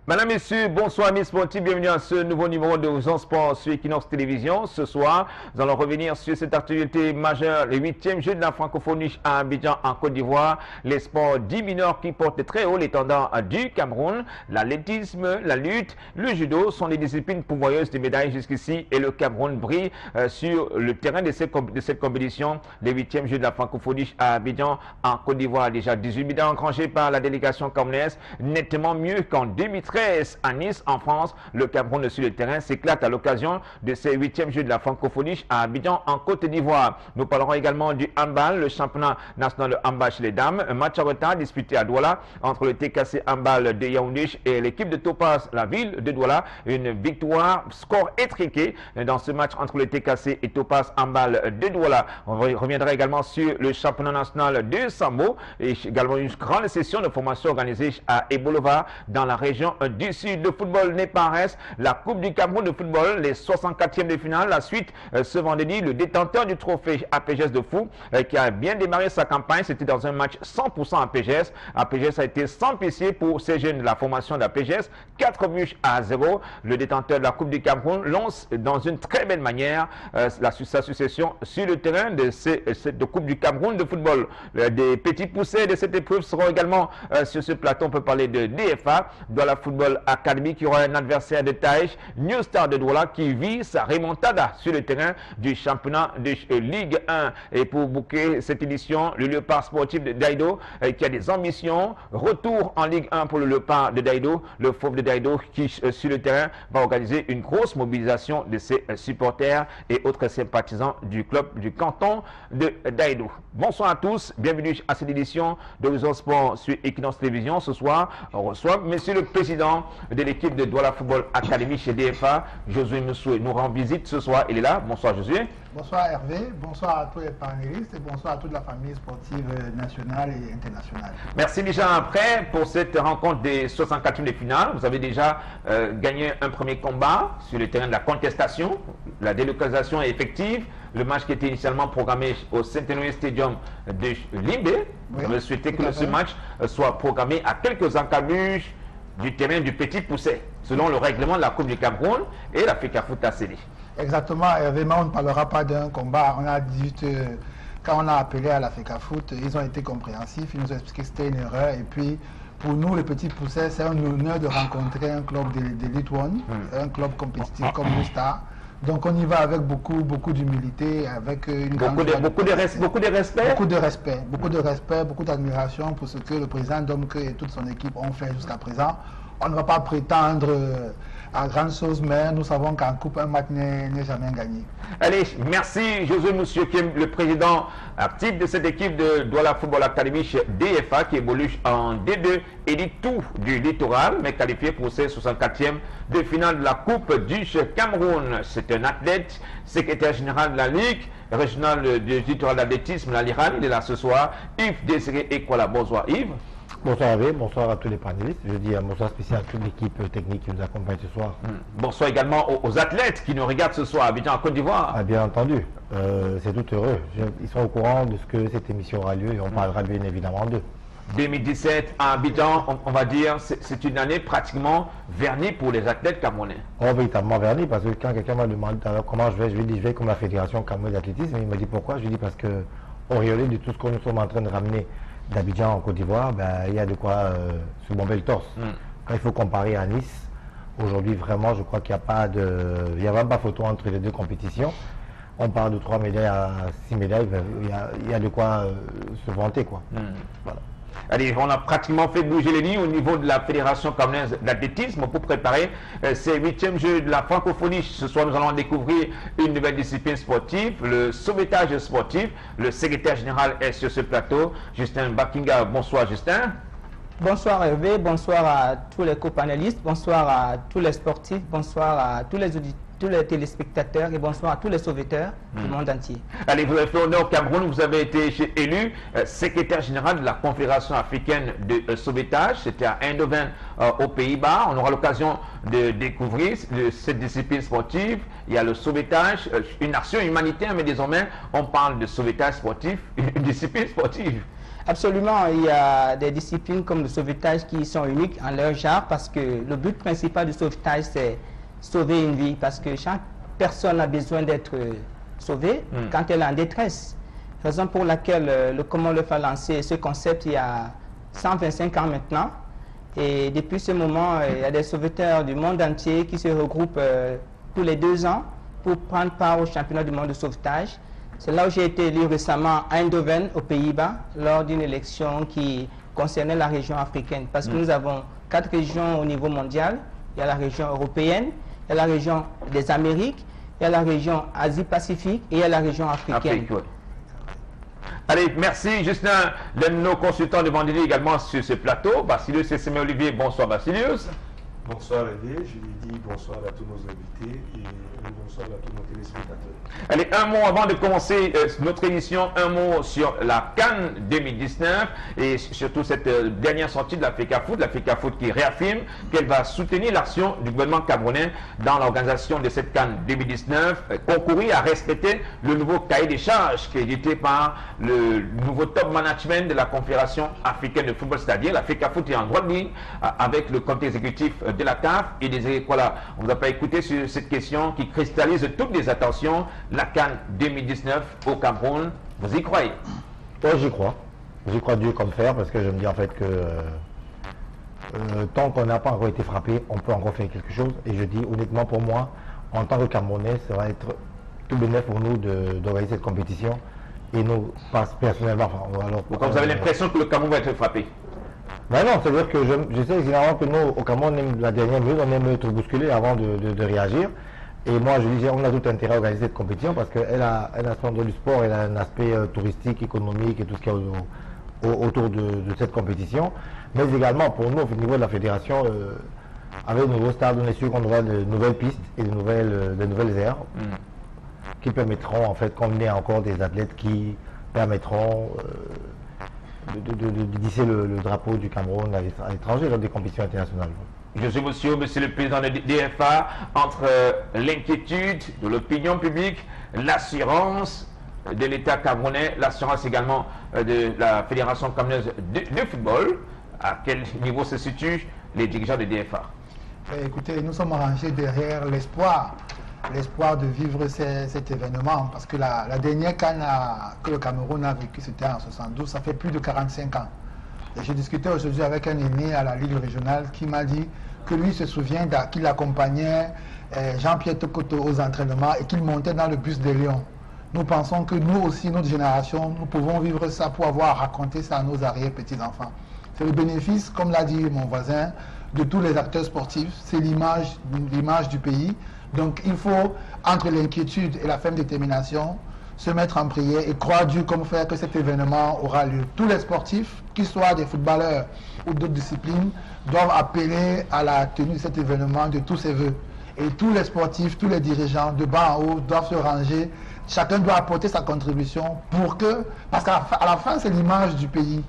Madame, Messieurs, bonsoir, Miss Sportifs. Bienvenue à ce nouveau numéro de Horizon Sport sur Equinox Télévision. Ce soir, nous allons revenir sur cette actualité majeure, le 8e jeu de la francophonie à Abidjan, en Côte d'Ivoire. Les sports dits mineurs qui portent très haut l'étendard du Cameroun. L'athlétisme, la lutte, le judo sont les disciplines pourvoyeuses de médailles jusqu'ici. Et le Cameroun brille sur le terrain de cette compétition. Le 8e jeu de la francophonie à Abidjan, en Côte d'Ivoire. Déjà 18 médailles engrangées par la délégation camerounaise, nettement mieux qu'en 2013. À Nice, en France. Le Cameroun sur le terrain s'éclate à l'occasion de ces 8e jeux de la francophonie à Abidjan, en Côte d'Ivoire. Nous parlerons également du handball, le championnat national de handball chez les dames. Un match en retard disputé à Douala entre le TKC handball de Yaoundé et l'équipe de Topaz, la ville de Douala. Une victoire, score étriqué dans ce match entre le TKC et Topaz handball de Douala. On reviendra également sur le championnat national de Sambo et également une grande session de formation organisée à Ebolova dans la région du Sud. Le football n'est pas en reste. La Coupe du Cameroun de football, les 64e de finale. La suite ce vendredi, le détenteur du trophée APGS de Fou qui a bien démarré sa campagne. C'était dans un match 100% APGS. APGS a été sans pitié pour ces jeunes de la formation d'APGS. 4 buts à 0. Le détenteur de la Coupe du Cameroun lance dans une très belle manière sa succession sur le terrain de cette Coupe du Cameroun de football. Des petits poussés de cette épreuve seront également sur ce plateau. On peut parler de DFA, de la Football Academy, qui aura un adversaire de taille, New Star de Douala, qui vit sa remontada sur le terrain du championnat de Ligue 1. Et pour boucler cette édition, le Léopard sportif de Daïdo, qui a des ambitions, retour en Ligue 1 pour le Léopard de Daïdo, le Fauve de Daïdo, qui sur le terrain va organiser une grosse mobilisation de ses supporters et autres sympathisants du club du canton de Daïdo. Bonsoir à tous, bienvenue à cette édition d'Horizon Sport sur Equinox Télévision. Ce soir, on reçoit Monsieur le Président de l'équipe de Douala Football Academy chez DFA, Josué Moussoué, nous rend visite ce soir. Il est là. Bonsoir Josué. Bonsoir Hervé, bonsoir à tous les panélistes et bonsoir à toute la famille sportive nationale et internationale. Merci déjà après pour cette rencontre des 64e de finale. Vous avez déjà gagné un premier combat sur le terrain de la contestation. La délocalisation est effective. Le match qui était initialement programmé au Centenary Stadium de Limbé. Vous avez souhaité que ce match soit programmé à quelques encablures du terrain du Petit Pousset, selon le règlement de la Coupe du Cameroun et la FECAFOOT a cédé. Exactement, Hervé, on ne parlera pas d'un combat. On a dit, quand on a appelé à la FECAFOOT, ils ont été compréhensifs, ils nous ont expliqué que c'était une erreur. Et puis, pour nous, le Petit Pousset, c'est un honneur de rencontrer un club d'Elite One, un club compétitif comme le Star. Donc on y va avec beaucoup d'humilité, avec une beaucoup de respect, beaucoup d'admiration pour ce que le président Domke et toute son équipe ont fait jusqu'à présent. On ne va pas prétendre à grandes choses, mais nous savons qu'en coupe, un match n'est jamais gagné. Allez, merci Josué Moussoué, qui est le président actif de cette équipe de Douala Football Academy chez DFA, qui évolue en D2 et dit tout du littoral, mais qualifié pour ses 64e de finale de la Coupe du Cameroun. C'est un athlète, secrétaire général de la Ligue régionale du littoral d'athlétisme, la LIRAN. Il est là ce soir. Yves Désiré Ekwala. Bonsoir Yves. Bonsoir Hervé, bonsoir à tous les panélistes. Je dis un bonsoir spécial à toute l'équipe technique qui nous accompagne ce soir. Bonsoir également aux athlètes qui nous regardent ce soir à Abidjan, en Côte d'Ivoire. Ah, bien entendu, c'est tout heureux. Ils sont au courant de ce que cette émission aura lieu et on parlera bien évidemment d'eux. 2017 à Abidjan, on va dire, c'est une année pratiquement vernie pour les athlètes camerounais. Oh, véritablement vernie, parce que quand quelqu'un m'a demandé comment je vais, je lui dis je vais comme la Fédération camerounaise d'athlétisme. Il me dit pourquoi, je lui dis parce que auréolé de tout ce que nous sommes en train de ramener d'Abidjan en Côte d'Ivoire, ben, il y a de quoi se bomber le torse. Quand il faut comparer à Nice, aujourd'hui vraiment je crois qu'il n'y a pas il n'y a même pas photo entre les deux compétitions. On parle de 3 médailles à 6 médailles, ben, il y a de quoi se vanter quoi. Voilà. Allez, on a pratiquement fait bouger les lignes au niveau de la Fédération camerounaise d'athlétisme pour préparer ces 8e Jeux de la francophonie. Ce soir, nous allons découvrir une nouvelle discipline sportive, le sauvetage sportif. Le secrétaire général est sur ce plateau, Justin Bakinga. Bonsoir Justin. Bonsoir Hervé, bonsoir à tous les copanélistes, bonsoir à tous les sportifs, bonsoir à tous les auditeurs, tous les téléspectateurs et bonsoir à tous les sauveteurs du monde entier. Allez, vous avez fait honneur au Cameroun, vous avez été élu secrétaire général de la Confédération africaine de sauvetage. C'était à Eindhoven aux Pays-Bas. On aura l'occasion de découvrir cette discipline sportive. Il y a le sauvetage, une action humanitaire, mais désormais on parle de sauvetage sportif, une discipline sportive. Absolument, il y a des disciplines comme le sauvetage qui sont uniques en leur genre parce que le but principal du sauvetage, c'est sauver une vie parce que chaque personne a besoin d'être sauvée quand elle est en détresse. Raison pour laquelle le Commonwealth a lancé ce concept il y a 125 ans maintenant. Et depuis ce moment, il y a des sauveteurs du monde entier qui se regroupent tous les 2 ans pour prendre part au championnat du monde de sauvetage. C'est là où j'ai été élu récemment à Eindhoven, aux Pays-Bas, lors d'une élection qui concernait la région africaine. Parce que nous avons 4 régions au niveau mondial. Il y a la région européenne, il y a la région des Amériques, il y a la région Asie-Pacifique et il y a la région africaine. Allez, merci Justin, l'un de nos consultants de Vendredi également sur ce plateau. Basilius et Olivier, bonsoir Basilius. Bonsoir Hervé, je lui dis bonsoir à tous nos invités et bonsoir à tous nos téléspectateurs. Allez, un mot avant de commencer notre émission, un mot sur la CAN 2019 et surtout cette dernière sortie de l'Africa Foot qui réaffirme qu'elle va soutenir l'action du gouvernement camerounais dans l'organisation de cette CAN 2019, concourir à respecter le nouveau cahier des charges qui est édité par le nouveau top management de la Confédération africaine de football, c'est-à-dire l'Africa Foot est en droite ligne avec le comité exécutif de la CAF et des voilà, on ne va pas écouter sur cette question qui cristallise toutes les attentions, la CAN 2019 au Cameroun. Vous y croyez? Moi j'y crois. J'y crois Dieu comme fer parce que je me dis en fait que tant qu'on n'a pas encore été frappé, on peut encore faire quelque chose. Et je dis honnêtement pour moi, en tant que Camerounais, ça va être tout bénéfique pour nous d'organiser cette compétition. Et nous, personnellement, enfin, alors, vous avez l'impression que le Cameroun va être frappé? Ben non, c'est-à-dire que je sais généralement que nous, au Cameroun, on aime la dernière minute, on aime être bousculé avant de réagir. Et moi, je disais, on a tout intérêt à organiser cette compétition parce qu'elle a son du sport, elle a un aspect touristique, économique et tout ce qu'il y a autour de cette compétition. Mais également, pour nous, au niveau de la fédération, avec le nouveau stade, on est sûr qu'on aura de nouvelles pistes et de nouvelles aires qui permettront, en fait, d'emmener encore des athlètes qui permettront de hisser le drapeau du Cameroun à l'étranger dans des compétitions internationales. Je suis monsieur le président de DFA, entre l'inquiétude de l'opinion publique, l'assurance de l'État camerounais, l'assurance également de la Fédération camerounaise de football, à quel niveau se situent les dirigeants de DFA? Écoutez, nous sommes rangés derrière l'espoir de vivre cet événement, parce que la dernière CAN que le Cameroun a vécu, c'était en 72, ça fait plus de 45 ans. Et j'ai discuté aujourd'hui avec un aîné à la Ligue régionale qui m'a dit que lui se souvient qu'il accompagnait Jean-Pierre Tokoto aux entraînements et qu'il montait dans le bus des Lions. Nous pensons que nous aussi, notre génération, nous pouvons vivre ça pour avoir raconté ça à nos arrière-petits-enfants. C'est le bénéfice, comme l'a dit mon voisin, de tous les acteurs sportifs, c'est l'image du pays. Donc il faut, entre l'inquiétude et la ferme détermination, se mettre en prière et croire Dieu comme faire que cet événement aura lieu. Tous les sportifs, qu'ils soient des footballeurs ou d'autres disciplines, doivent appeler à la tenue de cet événement de tous ses voeux. Et tous les sportifs, tous les dirigeants de bas en haut doivent se ranger. Chacun doit apporter sa contribution parce qu'à la fin, c'est l'image du pays.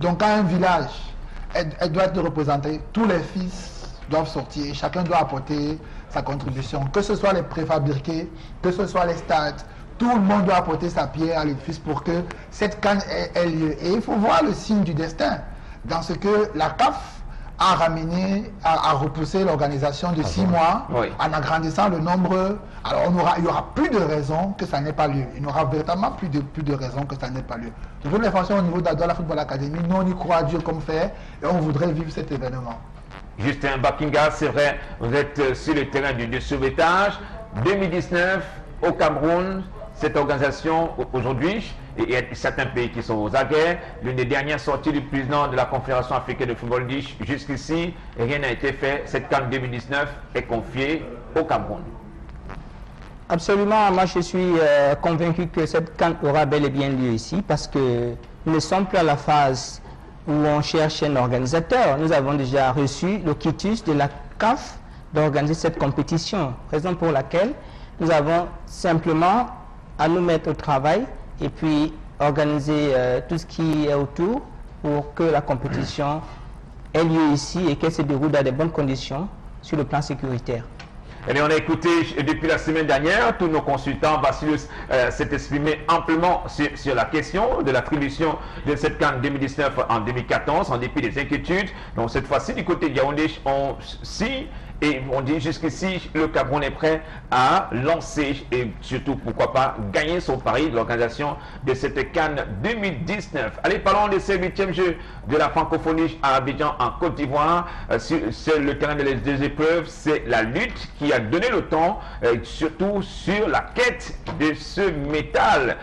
Donc quand un village, elle doit être représentée, tous les fils doivent sortir, chacun doit apporter sa contribution, que ce soit les préfabriqués, que ce soit les stades. Tout le monde doit apporter sa pierre à l'édifice pour que cette CAN ait lieu. Et il faut voir le signe du destin dans ce que la CAF a ramené, a repoussé l'organisation de 6 mois en agrandissant le nombre. Alors il n'y aura plus de raison que ça n'ait pas lieu. Il n'y aura véritablement plus de raison que ça n'ait pas lieu. De toute façon, au niveau de la Football Academy, nous on y croit à Dieu comme fait et on voudrait vivre cet événement. Justin Bakinga, c'est vrai, vous êtes sur le terrain du sauvetage. 2019 au Cameroun, cette organisation aujourd'hui, et il y a certains pays qui sont aux aguets. L'une des dernières sorties du président de la Confédération africaine de football dit jusqu'ici, rien n'a été fait. Cette CAN 2019 est confiée au Cameroun. Absolument, moi je suis convaincu que cette CAN aura bel et bien lieu ici parce que nous ne sommes plus à la phase où on cherche un organisateur. Nous avons déjà reçu le quitus de la CAF d'organiser cette compétition, raison pour laquelle nous avons simplement à nous mettre au travail et puis organiser tout ce qui est autour pour que la compétition ait lieu ici et qu'elle se déroule dans de bonnes conditions sur le plan sécuritaire. Et on a écouté depuis la semaine dernière, tous nos consultants, Vassilios s'est exprimé amplement sur la question de l'attribution de cette CAN 2019 en 2014, en dépit des inquiétudes. Donc cette fois-ci, du côté de Yaoundé, et on dit jusqu'ici, le Cameroun est prêt à lancer et surtout, pourquoi pas, gagner son pari de l'organisation de cette CAN 2019. Allez, parlons de ce 8e jeu de la francophonie à Abidjan en Côte d'Ivoire. C'est le terrain des épreuves, c'est la lutte qui a donné le ton, surtout sur la quête de ce métal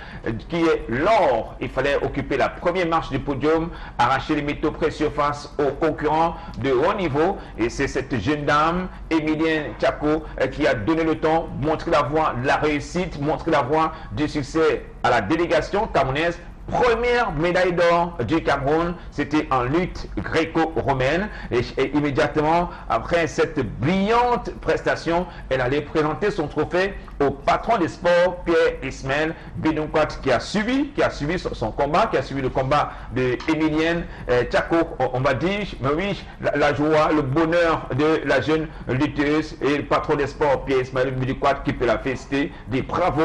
qui est l'or. Il fallait occuper la première marche du podium, arracher les métaux précieux face aux concurrents de haut niveau. Et c'est cette jeune dame, Emilienne Tchako, qui a donné le ton, montré la voie de la réussite, montré la voie du succès à la délégation camerounaise. Première médaille d'or du Cameroun, c'était en lutte gréco-romaine. Et immédiatement après cette brillante prestation, elle allait présenter son trophée au patron des sports, Pierre Ismaël Bédonquat, qui a suivi son combat, qui a suivi le combat de Emilienne Tchako. On va dire, mais oui, la joie, le bonheur de la jeune lutteuse et le patron des sports, Pierre Ismaël Bédonquat, qui peut la féliciter. Des bravo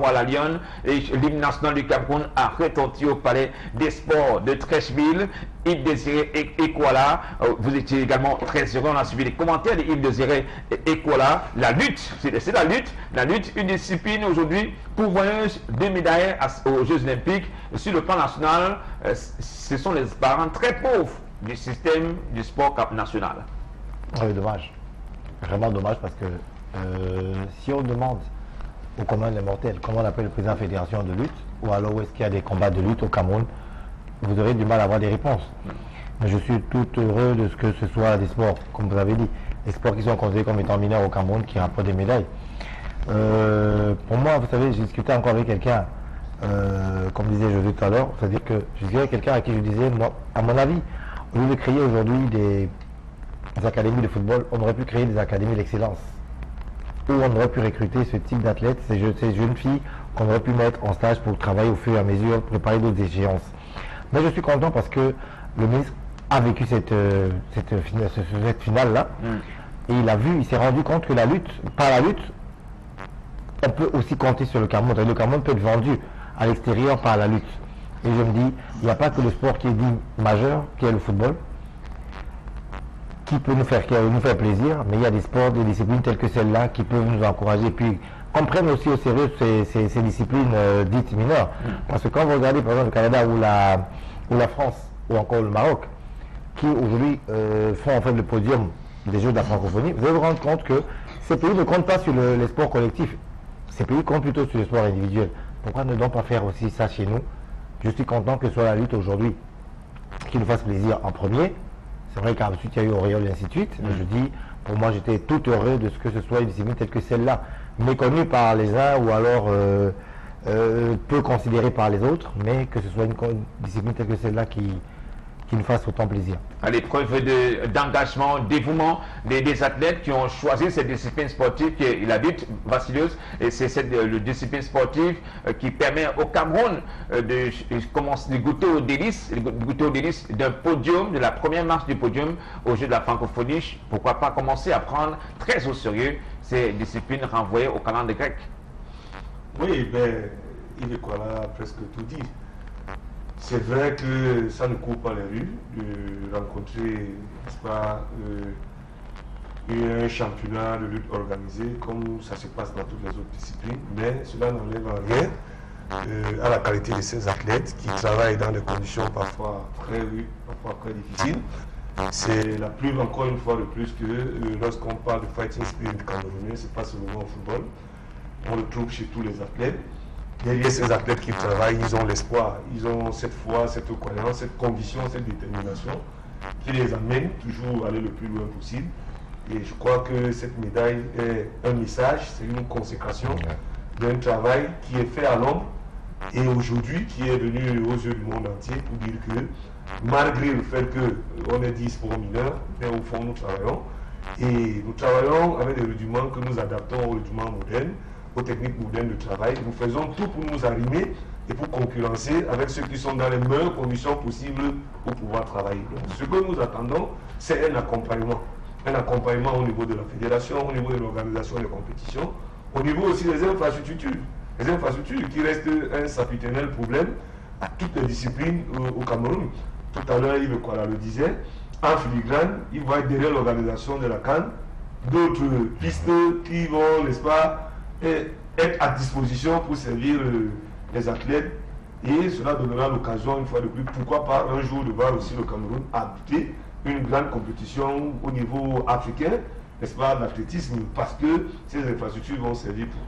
à la Lionne. Et l'hymne national du Cameroun a retenti au palais des sports de Trècheville. Yves Désiré Ekwala, vous étiez également très heureux, on a suivi les commentaires de Yves Désiré Ekwala. La lutte, c'est la lutte, une discipline aujourd'hui pourvoyeuse de médailles aux Jeux Olympiques. Sur le plan national, ce sont les parents très pauvres du système du sport national. Oui, dommage. Vraiment dommage parce que si on demande au commun des mortels, comment on appelle le président de la fédération de lutte, ou alors où est-ce qu'il y a des combats de lutte au Cameroun, vous aurez du mal à avoir des réponses. Mais je suis tout heureux de ce que ce soit des sports, comme vous avez dit, des sports qui sont considérés comme étant mineurs au Cameroun, qui rapportent des médailles. Pour moi, vous savez, j'ai discuté encore avec quelqu'un, comme disait José tout à l'heure, c'est-à-dire que je disais à quelqu'un à qui je disais, moi, à mon avis, au lieu de créer aujourd'hui des académies de football, on aurait pu créer des académies d'excellence, où on aurait pu recruter ce type d'athlètes, ces jeunes filles qu'on aurait pu mettre en stage pour travailler au fur et à mesure, préparer d'autres échéances. Mais je suis content parce que le ministre a vécu cette finale-là, et il s'est rendu compte que par la lutte, on peut aussi compter sur le Cameroun. Le Cameroun peut être vendu à l'extérieur par la lutte. Et je me dis, il n'y a pas que le sport qui est dit majeur, qui est le football, qui peut nous faire plaisir, mais il y a des sports, des disciplines telles que celle-là qui peuvent nous encourager. Puis qu'on prenne aussi au sérieux ces disciplines dites mineures. Parce que quand vous regardez par exemple le Canada ou la France ou encore le Maroc, qui aujourd'hui font en fait le podium des Jeux de la francophonie, vous allez vous rendre compte que ces pays ne comptent pas sur les sports collectifs. Ces pays comptent plutôt sur les sports individuels. Pourquoi ne donc pas faire aussi ça chez nous? Je suis content que ce soit la lutte aujourd'hui qui nous fasse plaisir en premier. C'est vrai qu'ensuite il y a eu Auréole et ainsi de suite, mais je dis, pour moi j'étais tout heureux de ce que ce soit une discipline telle que celle-là, méconnue par les uns ou alors peu considérée par les autres, mais que ce soit une discipline telle que celle-là qui nous fasse autant plaisir. À l'épreuve d'engagement, dévouement des athlètes qui ont choisi cette discipline sportive qui est la lutte, Vassilios, et c'est cette discipline sportive qui permet au Cameroun de goûter au délice d'un podium, de la première marche du podium au jeu de la francophonie. Pourquoi pas commencer à prendre très au sérieux ces disciplines renvoyées au calendrier grec? Oui, il est quoi là, presque tout dit. C'est vrai que ça ne court pas les rues de rencontrer, n'est-ce pas, un championnat de lutte organisé comme ça se passe dans toutes les autres disciplines, mais cela n'enlève rien à la qualité de ces athlètes qui travaillent dans des conditions parfois très difficiles. C'est la preuve encore une fois de plus que lorsqu'on parle de fighting spirit camerounais, c'est pas seulement au football, on le trouve chez tous les athlètes. Derrière ces athlètes qui travaillent, ils ont l'espoir, ils ont cette foi, cette croyance, cette conviction, cette détermination qui les amène toujours à aller le plus loin possible. Et je crois que cette médaille est un message, c'est une consécration d'un travail qui est fait à l'ombre et aujourd'hui qui est venu aux yeux du monde entier pour dire que malgré le fait qu'on est 10 pour mineurs, mais au fond nous travaillons et nous travaillons avec des rudiments que nous adaptons aux rudiments modernes, aux techniques modernes de travail. Nous faisons tout pour nous arrimer et pour concurrencer avec ceux qui sont dans les meilleures conditions possibles pour pouvoir travailler. Donc, ce que nous attendons, c'est un accompagnement un accompagnement au niveau de la fédération, au niveau de l'organisation des compétitions, au niveau aussi des infrastructures. Les infrastructures qui restent un sapiternel problème à toutes les disciplines au Cameroun. Tout à l'heure, Yves Kwala le disait, en filigrane, il va être derrière l'organisation de la CAN, d'autres pistes qui vont, n'est-ce pas, être à disposition pour servir les athlètes. Et cela donnera l'occasion, une fois de plus, pourquoi pas un jour de voir aussi le Cameroun habiter une grande compétition au niveau africain, n'est-ce pas, l'athlétisme, parce que ces infrastructures vont servir pour.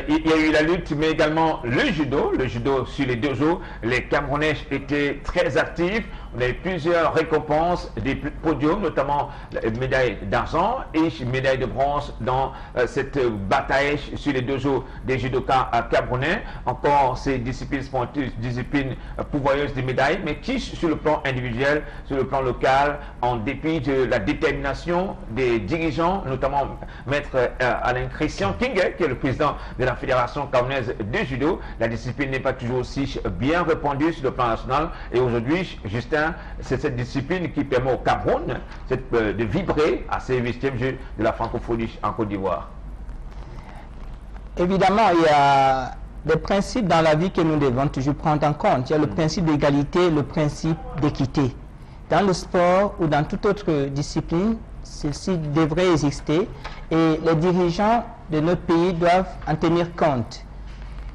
Il y a eu la lutte, mais également le judo. Le judo sur les 2 jours, les Camerounais étaient très actifs. On a eu plusieurs récompenses, des podiums, notamment la médaille d'argent et médaille de bronze dans cette bataille sur les 2 jours des judokas camerounais. Encore ces disciplines sportives, disciplines pourvoyeuses des médailles, mais qui sur le plan individuel, sur le plan local, en dépit de la détermination des dirigeants, notamment Maître Alain Christian Kinguet, qui est le président de la Fédération camerounaise de judo. La discipline n'est pas toujours aussi bien répandue sur le plan national. Et aujourd'hui, Justin, c'est cette discipline qui permet au Cameroun de vibrer à ces 8e Jeux de la francophonie en Côte d'Ivoire. Évidemment, il y a des principes dans la vie que nous devons toujours prendre en compte. Il y a le principe d'égalité, le principe d'équité. Dans le sport ou dans toute autre discipline, ceci devrait exister et les dirigeants de notre pays doivent en tenir compte.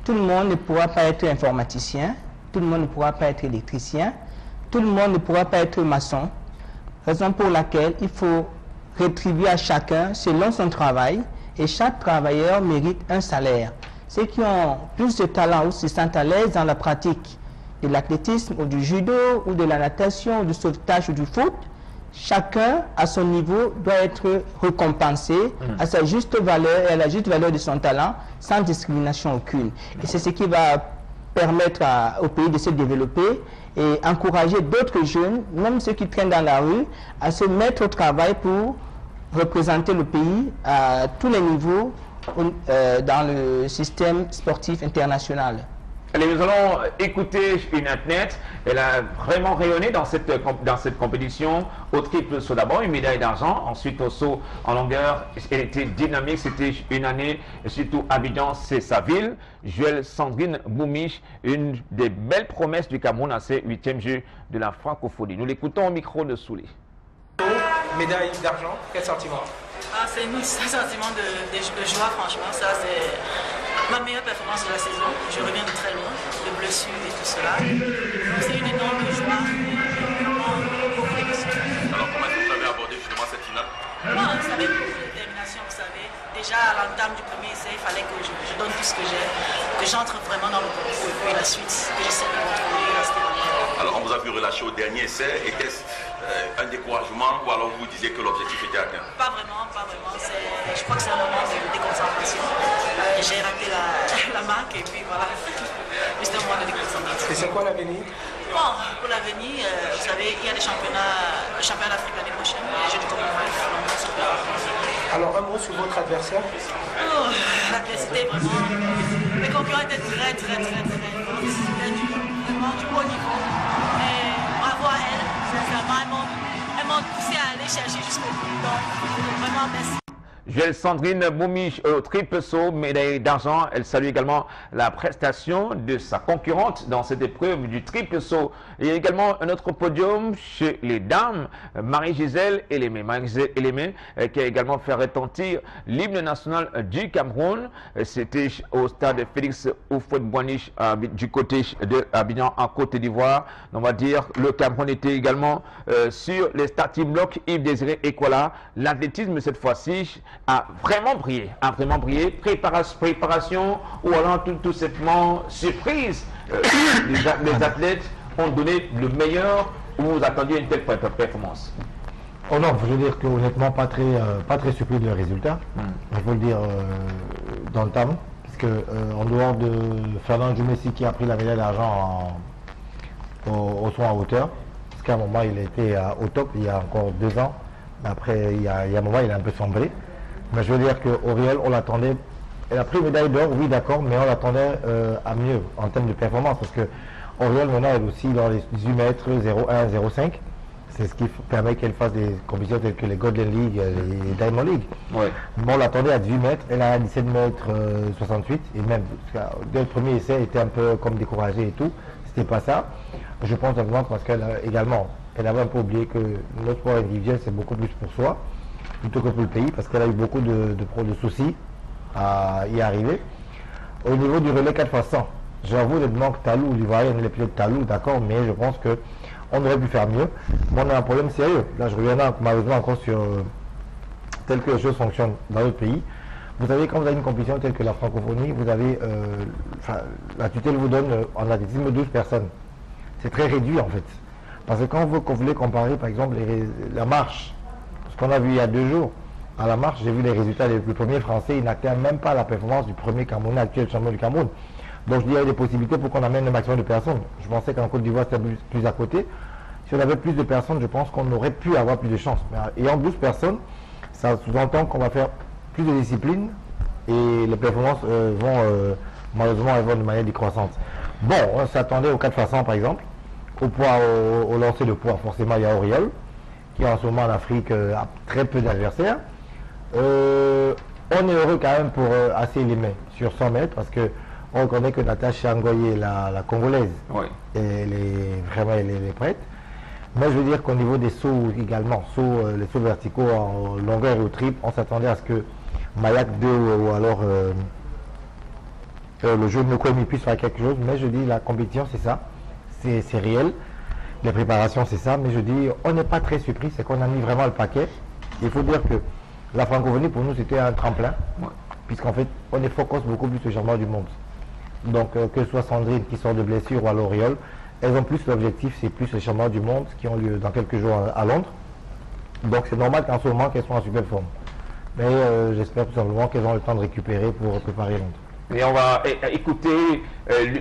Tout le monde ne pourra pas être informaticien, tout le monde ne pourra pas être électricien, tout le monde ne pourra pas être maçon, raison pour laquelle il faut rétribuer à chacun selon son travail et chaque travailleur mérite un salaire. Ceux qui ont plus de talent ou se sentent à l'aise dans la pratique de l'athlétisme ou du judo ou de la natation ou du sauvetage ou du foot, chacun à son niveau doit être récompensé à sa juste valeur et à la juste valeur de son talent sans discrimination aucune. Et c'est ce qui va permettre au pays de se développer et encourager d'autres jeunes, même ceux qui traînent dans la rue, à se mettre au travail pour représenter le pays à tous les niveaux dans le système sportif international. Allez, nous allons écouter une athlète. Elle a vraiment rayonné dans cette compétition au triple saut d'abord, une médaille d'argent, ensuite au saut en longueur. Elle était dynamique, c'était une année, et surtout Abidjan, c'est sa ville. Joël Sandrine Boumich, une des belles promesses du Cameroun à ces 8e Jeux de la francophonie. Nous l'écoutons au micro de Soulé. Médaille d'argent, quel sentiment? C'est un sentiment de joie, franchement. Ça, c'est ma meilleure performance de la saison. Je reviens de très loin, de blessures et tout cela. C'est une énorme joie. Beaucoup d'émotions. Alors, comment est-ce que vous avez abordé justement cette finale? Moi, ça avait beaucoup de détermination, vous savez. Déjà, à l'entame du premier essai, il fallait que je donne tout ce que j'ai, que j'entre vraiment dans le concours et puis la suite, que j'essaie de contrôler et rester dans le. Alors, on vous a vu relâcher au dernier essai. Était-ce un découragement ou alors vous disiez que l'objectif était atteint? Pas vraiment, pas vraiment. Je crois que c'est un moment de déconcentration. J'ai raté la marque et puis voilà. Juste un moment de déconcentration. Et c'est quoi l'avenir? Bon, pour l'avenir, vous savez, il y a des championnats d'Afrique l'année prochaine, les Jeux du Commonwealth. Alors, un mot sur votre adversaire? L'adversité, vraiment. Mes concurrents étaient très forts. C'était vraiment du haut niveau. Et bravo à elle. Elles m'ont poussé à aller chercher jusqu'au bout. Donc, vraiment, merci. Joël Sandrine Boumich au triple saut, médaille d'argent. Elle salue également la prestation de sa concurrente dans cette épreuve du triple saut. Il y a également un autre podium chez les dames, Marie-Gisèle Elémé. Marie-Gisèle Elémé qui a également fait retentir l'hymne national du Cameroun. C'était au stade Félix Houphouët-Boigny du côté de Abidjan en Côte d'Ivoire. On va dire le Cameroun était également sur les starting blocks. Yves Désiré Ekwala. L'athlétisme cette fois-ci a vraiment brillé, préparation ou alors tout simplement surprise. Les athlètes ont donné le meilleur ou vous attendiez une telle performance? Oh non, je veux dire que honnêtement pas très surpris de leurs résultats. Il faut le dire dans le temps, parce que en dehors de Fernand Joumessi qui a pris la médaille d'argent au saut en hauteur, parce qu'à un moment il était au top il y a encore 2 ans, mais après il y a un moment il a un peu sombré. Mais je veux dire qu'Auriel, on l'attendait, elle a pris médaille d'or, oui d'accord, mais on l'attendait à mieux en termes de performance, parce que Auriel maintenant elle aussi dans les 18 mètres, 0,1, 0,5, C'est ce qui permet qu'elle fasse des compétitions telles que les Golden League, les Diamond League. Ouais. Bon, on l'attendait à 18 mètres, elle a 17 mètres 68, et même dès le premier essai, elle était un peu comme découragée et tout. C'était pas ça. Je pense simplement parce qu'elle également, elle avait un peu oublié que notre sport individuel, c'est beaucoup plus pour soi, plutôt que pour le pays, parce qu'elle a eu beaucoup de soucis à y arriver. Au niveau du relais 4x100, j'avoue, le manque Talou, l'Ivoirien, les pilotes Talou, d'accord, mais je pense que on aurait pu faire mieux. Moi, on a un problème sérieux. Là, je reviens malheureusement encore sur tel que les choses fonctionnent dans notre pays. Vous savez, quand vous avez une compétition telle que la francophonie, vous avez, la tutelle vous donne en athlétisme 12 personnes. C'est très réduit en fait. Parce que quand vous voulez comparer, par exemple, la marche, ce qu'on a vu il y a 2 jours, à la marche, j'ai vu les résultats. Le premier Français, il n'atteint même pas la performance du premier Camerounais actuel champion du Cameroun. Donc je dis, il y a des possibilités pour qu'on amène le maximum de personnes. Je pensais qu'en Côte d'Ivoire, c'était plus à côté. Si on avait plus de personnes, je pense qu'on aurait pu avoir plus de chance. Mais ayant 12 personnes, ça sous-entend qu'on va faire plus de disciplines et les performances malheureusement, elles vont de manière décroissante. Bon, on s'attendait au 4x100 par exemple, au poids, au lancer de poids. Forcément, il y a Auriol, qui en ce moment en Afrique a très peu d'adversaires. On est heureux quand même pour assez les mains sur 100 mètres parce que on reconnaît que Natacha Ngoye, la Congolaise, Oui. elle est prête. Moi, je veux dire qu'au niveau des sauts également, les sauts verticaux en longueur et au triple, on s'attendait à ce que Mayak 2 ou alors le jeu de Nokwemi puisse faire quelque chose. Mais je dis, la compétition, c'est ça. C'est réel. Les préparations, c'est ça. Mais je dis, on n'est pas très surpris. C'est qu'on a mis vraiment le paquet. Il faut dire que la francophonie, pour nous, c'était un tremplin. Ouais. Puisqu'en fait, on est focus beaucoup plus sur le championnat du monde. Donc, que ce soit Sandrine qui sort de blessure ou à l'Oriole, elles ont plus l'objectif, c'est plus les championnats du monde qui ont lieu dans quelques jours à Londres. Donc, c'est normal qu'en ce moment, qu'elles soient en super forme. Mais j'espère tout simplement qu'elles ont le temps de récupérer pour préparer Londres. Et on va écouter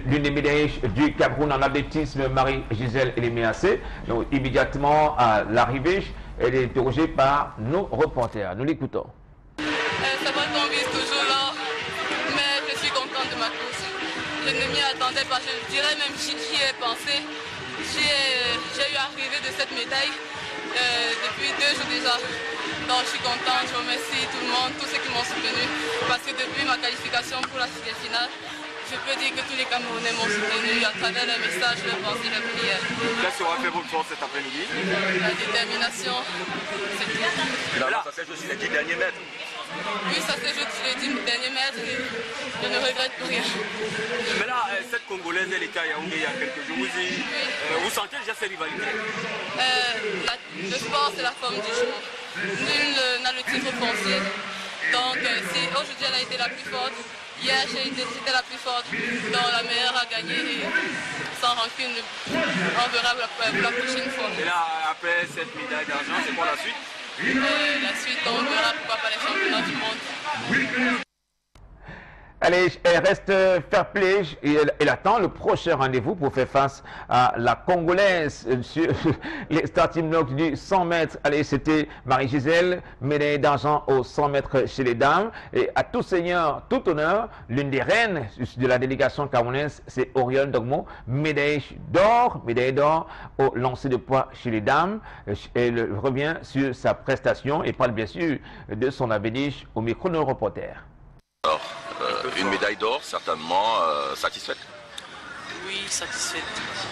l'une des médailles du Cameroun en athlétisme, Marie-Gisèle Eléméacé. Donc, immédiatement à l'arrivée, elle est interrogée par nos reporters. Nous l'écoutons. Ça va tomber toujours là, mais je suis contente de ma course. Je ne m'y attendais pas, je dirais même j'y ai pensé. J'ai eu arrivé de cette médaille depuis 2 jours déjà. Donc je suis contente, je remercie tout le monde, tous ceux qui m'ont soutenu. Parce que depuis ma qualification pour la finale, je peux dire que tous les Camerounais m'ont soutenu à travers les messages, leurs pensées, leurs prières. Qu'est-ce qui aura fait votre force cet après-midi? La détermination, c'est tout. Finalement, ça s'est joué sur les 10 derniers mètres. Oui, ça s'est joué sur les 10 derniers mètres et je ne regrette plus rien. Mais là, cette Congolaise, elle était à Yaoundé il y a quelques jours. Vous sentez déjà cette rivalité? Le sport, c'est la forme du jour. Nul n'a le titre foncier. Donc, si aujourd'hui elle a été la plus forte, hier j'étais la plus forte, donc la meilleure a gagné et sans rancune, on verra pour la prochaine fois. Et là, après cette médaille d'argent, c'est quoi la suite? La suite, on verra pourquoi pas les championnats du monde. Allez, elle reste fair play et elle attend le prochain rendez-vous pour faire face à la Congolaise sur les starting blocks du 100 mètres. Allez, c'était Marie-Gisèle, médaille d'argent au 100 mètres chez les dames. Et à tout seigneur, tout honneur, l'une des reines de la délégation camerounaise, c'est Oriol Ndogmo, médaille d'or au lancer de poids chez les dames. Elle revient sur sa prestation et parle bien sûr de son avenir au micro de nos reporters. Alors, une médaille d'or, certainement satisfaite? Oui, satisfaite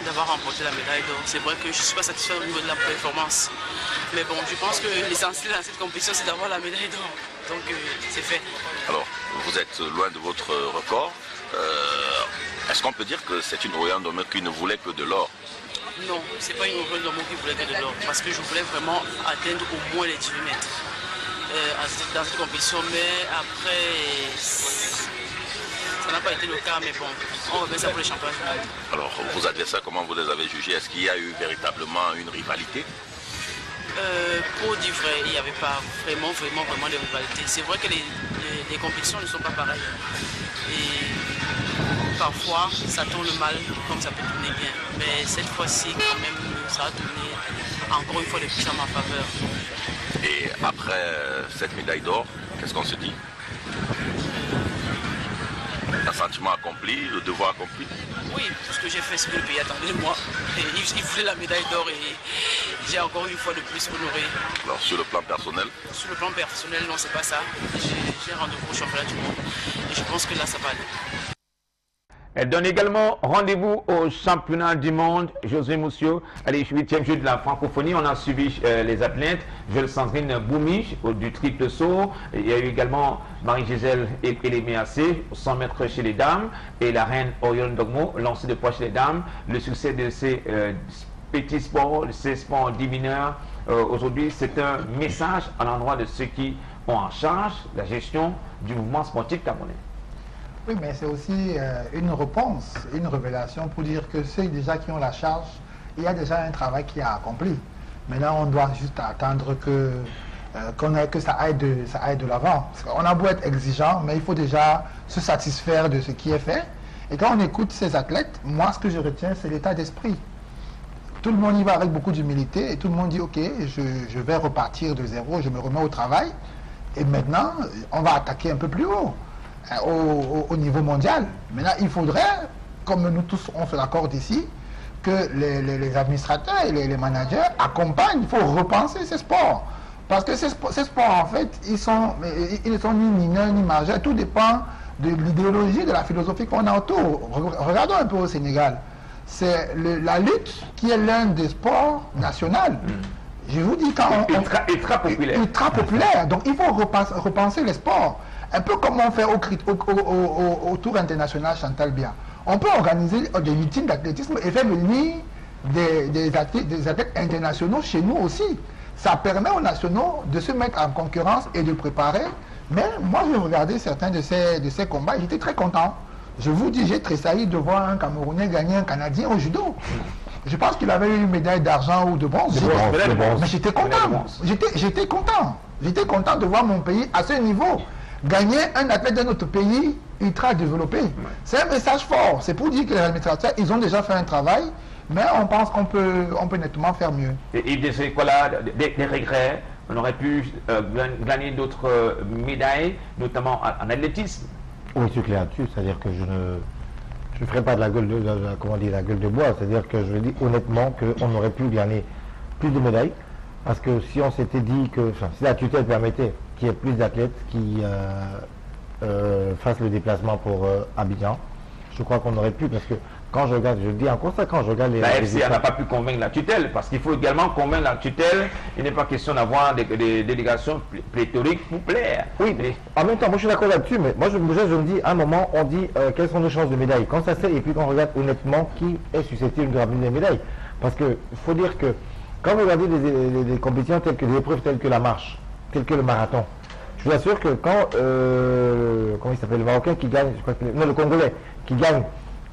d'avoir remporté la médaille d'or. C'est vrai que je ne suis pas satisfait au niveau de la performance. Mais bon, je pense que l'essentiel dans cette compétition, c'est d'avoir la médaille d'or. Donc, c'est fait. Alors, vous êtes loin de votre record. Est-ce qu'on peut dire que c'est une Oriol Ndogmo qui ne voulait que de l'or? Non, ce n'est pas une Oriol Ndogmo qui voulait que de l'or. Parce que je voulais vraiment atteindre au moins les 18 mètres. Dans cette compétition, mais après ça n'a pas été le cas, mais bon, on remet ça pour les championnats du monde. Alors, vos adversaires, comment vous les avez jugés? Est-ce qu'il y a eu véritablement une rivalité? Pour dire vrai, il n'y avait pas vraiment de rivalité. C'est vrai que les compétitions ne sont pas pareilles. Et parfois, ça tourne mal comme ça peut tourner bien. Mais cette fois-ci, quand même, ça a tourné encore une fois de plus en ma faveur. Et après cette médaille d'or, qu'est-ce qu'on se dit? Un sentiment accompli, le devoir accompli? Oui, tout ce que j'ai fait, ce que le pays attendait de moi. Et il voulait la médaille d'or et j'ai encore une fois de plus honoré. Alors sur le plan personnel? Sur le plan personnel, non, c'est pas ça. J'ai rendez-vous au championnat du monde et je pense que là, ça va aller. Elle donne également rendez-vous au championnat du monde. José Moussio, allez, 8e jeu de la francophonie. On a suivi les athlètes. Joël Sandrine Boumich du triple saut. Il y a eu également Marie-Gisèle Eléméacé, 100 mètres chez les dames. Et la reine Orion Dogmo, lancée de poids chez les dames. Le succès de ces petits sports, ces sports dits mineurs, aujourd'hui, c'est un message à l'endroit de ceux qui ont en charge la gestion du mouvement sportif camerounais. Oui, mais c'est aussi une réponse, une révélation pour dire que ceux déjà qui ont la charge, il y a déjà un travail qui a accompli. Maintenant, on doit juste attendre que ça aille de l'avant. On a beau être exigeant, mais il faut déjà se satisfaire de ce qui est fait. Et quand on écoute ces athlètes, moi, ce que je retiens, c'est l'état d'esprit. Tout le monde y va avec beaucoup d'humilité et tout le monde dit, OK, je vais repartir de zéro, je me remets au travail. Et maintenant, on va attaquer un peu plus haut. Au niveau mondial. Maintenant, il faudrait, comme nous tous on se l'accorde ici, que les administrateurs et les managers accompagnent. Il faut repenser ces sports. Parce que ces sports, en fait, ils ne sont ni mineurs ni majeurs. Tout dépend de l'idéologie, de la philosophie qu'on a autour. Regardons un peu au Sénégal. C'est la lutte qui est l'un des sports nationaux. Je vous dis, quand ultra populaire. Ultra populaire. Donc, il faut repenser les sports. Un peu comme on fait au Tour international Chantal Bia. On peut organiser des meetings d'athlétisme et faire venir des athlètes internationaux chez nous aussi. Ça permet aux nationaux de se mettre en concurrence et de préparer. Mais moi, j'ai regardé certains de ces combats et j'étais très content. Je vous dis, j'ai tressailli de voir un Camerounais gagner un Canadien au judo. Je pense qu'il avait eu une médaille d'argent ou de bronze. Mais j'étais content. J'étais content. J'étais content de voir mon pays à ce niveau. Gagner un athlète de notre pays ultra développé. C'est un message fort. C'est pour dire que les administrateurs, ils ont déjà fait un travail, mais on pense qu'on peut nettement faire mieux. Et des regrets, on aurait pu gagner d'autres médailles, notamment en athlétisme. Oui, c'est clair là-dessus. C'est-à-dire que je ne ferai pas de la gueule de bois. C'est-à-dire que je dis honnêtement qu'on aurait pu gagner plus de médailles. Parce que si on s'était dit que, si la tutelle permettait qu'il y ait plus d'athlètes qui fassent le déplacement pour Abidjan, je crois qu'on aurait pu, parce que quand je regarde, je dis encore ça, quand je regarde les... La FCA n'a pas pu convaincre la tutelle, parce qu'il faut également convaincre la tutelle. Il n'est pas question d'avoir des délégations pléthoriques pour plaire. Oui, mais en même temps, moi je suis d'accord là-dessus, mais moi je me dis, à un moment, on dit quelles sont nos chances de médaille. Quand ça c'est, et puis quand on regarde honnêtement qui est susceptible de ramener des médailles. Parce qu'il faut dire que quand vous regardez des compétitions telles que des épreuves telles que la marche, telles que le marathon, je vous assure que quand, comment il s'appelle, le Marocain qui gagne, je crois que, non, le Congolais qui gagne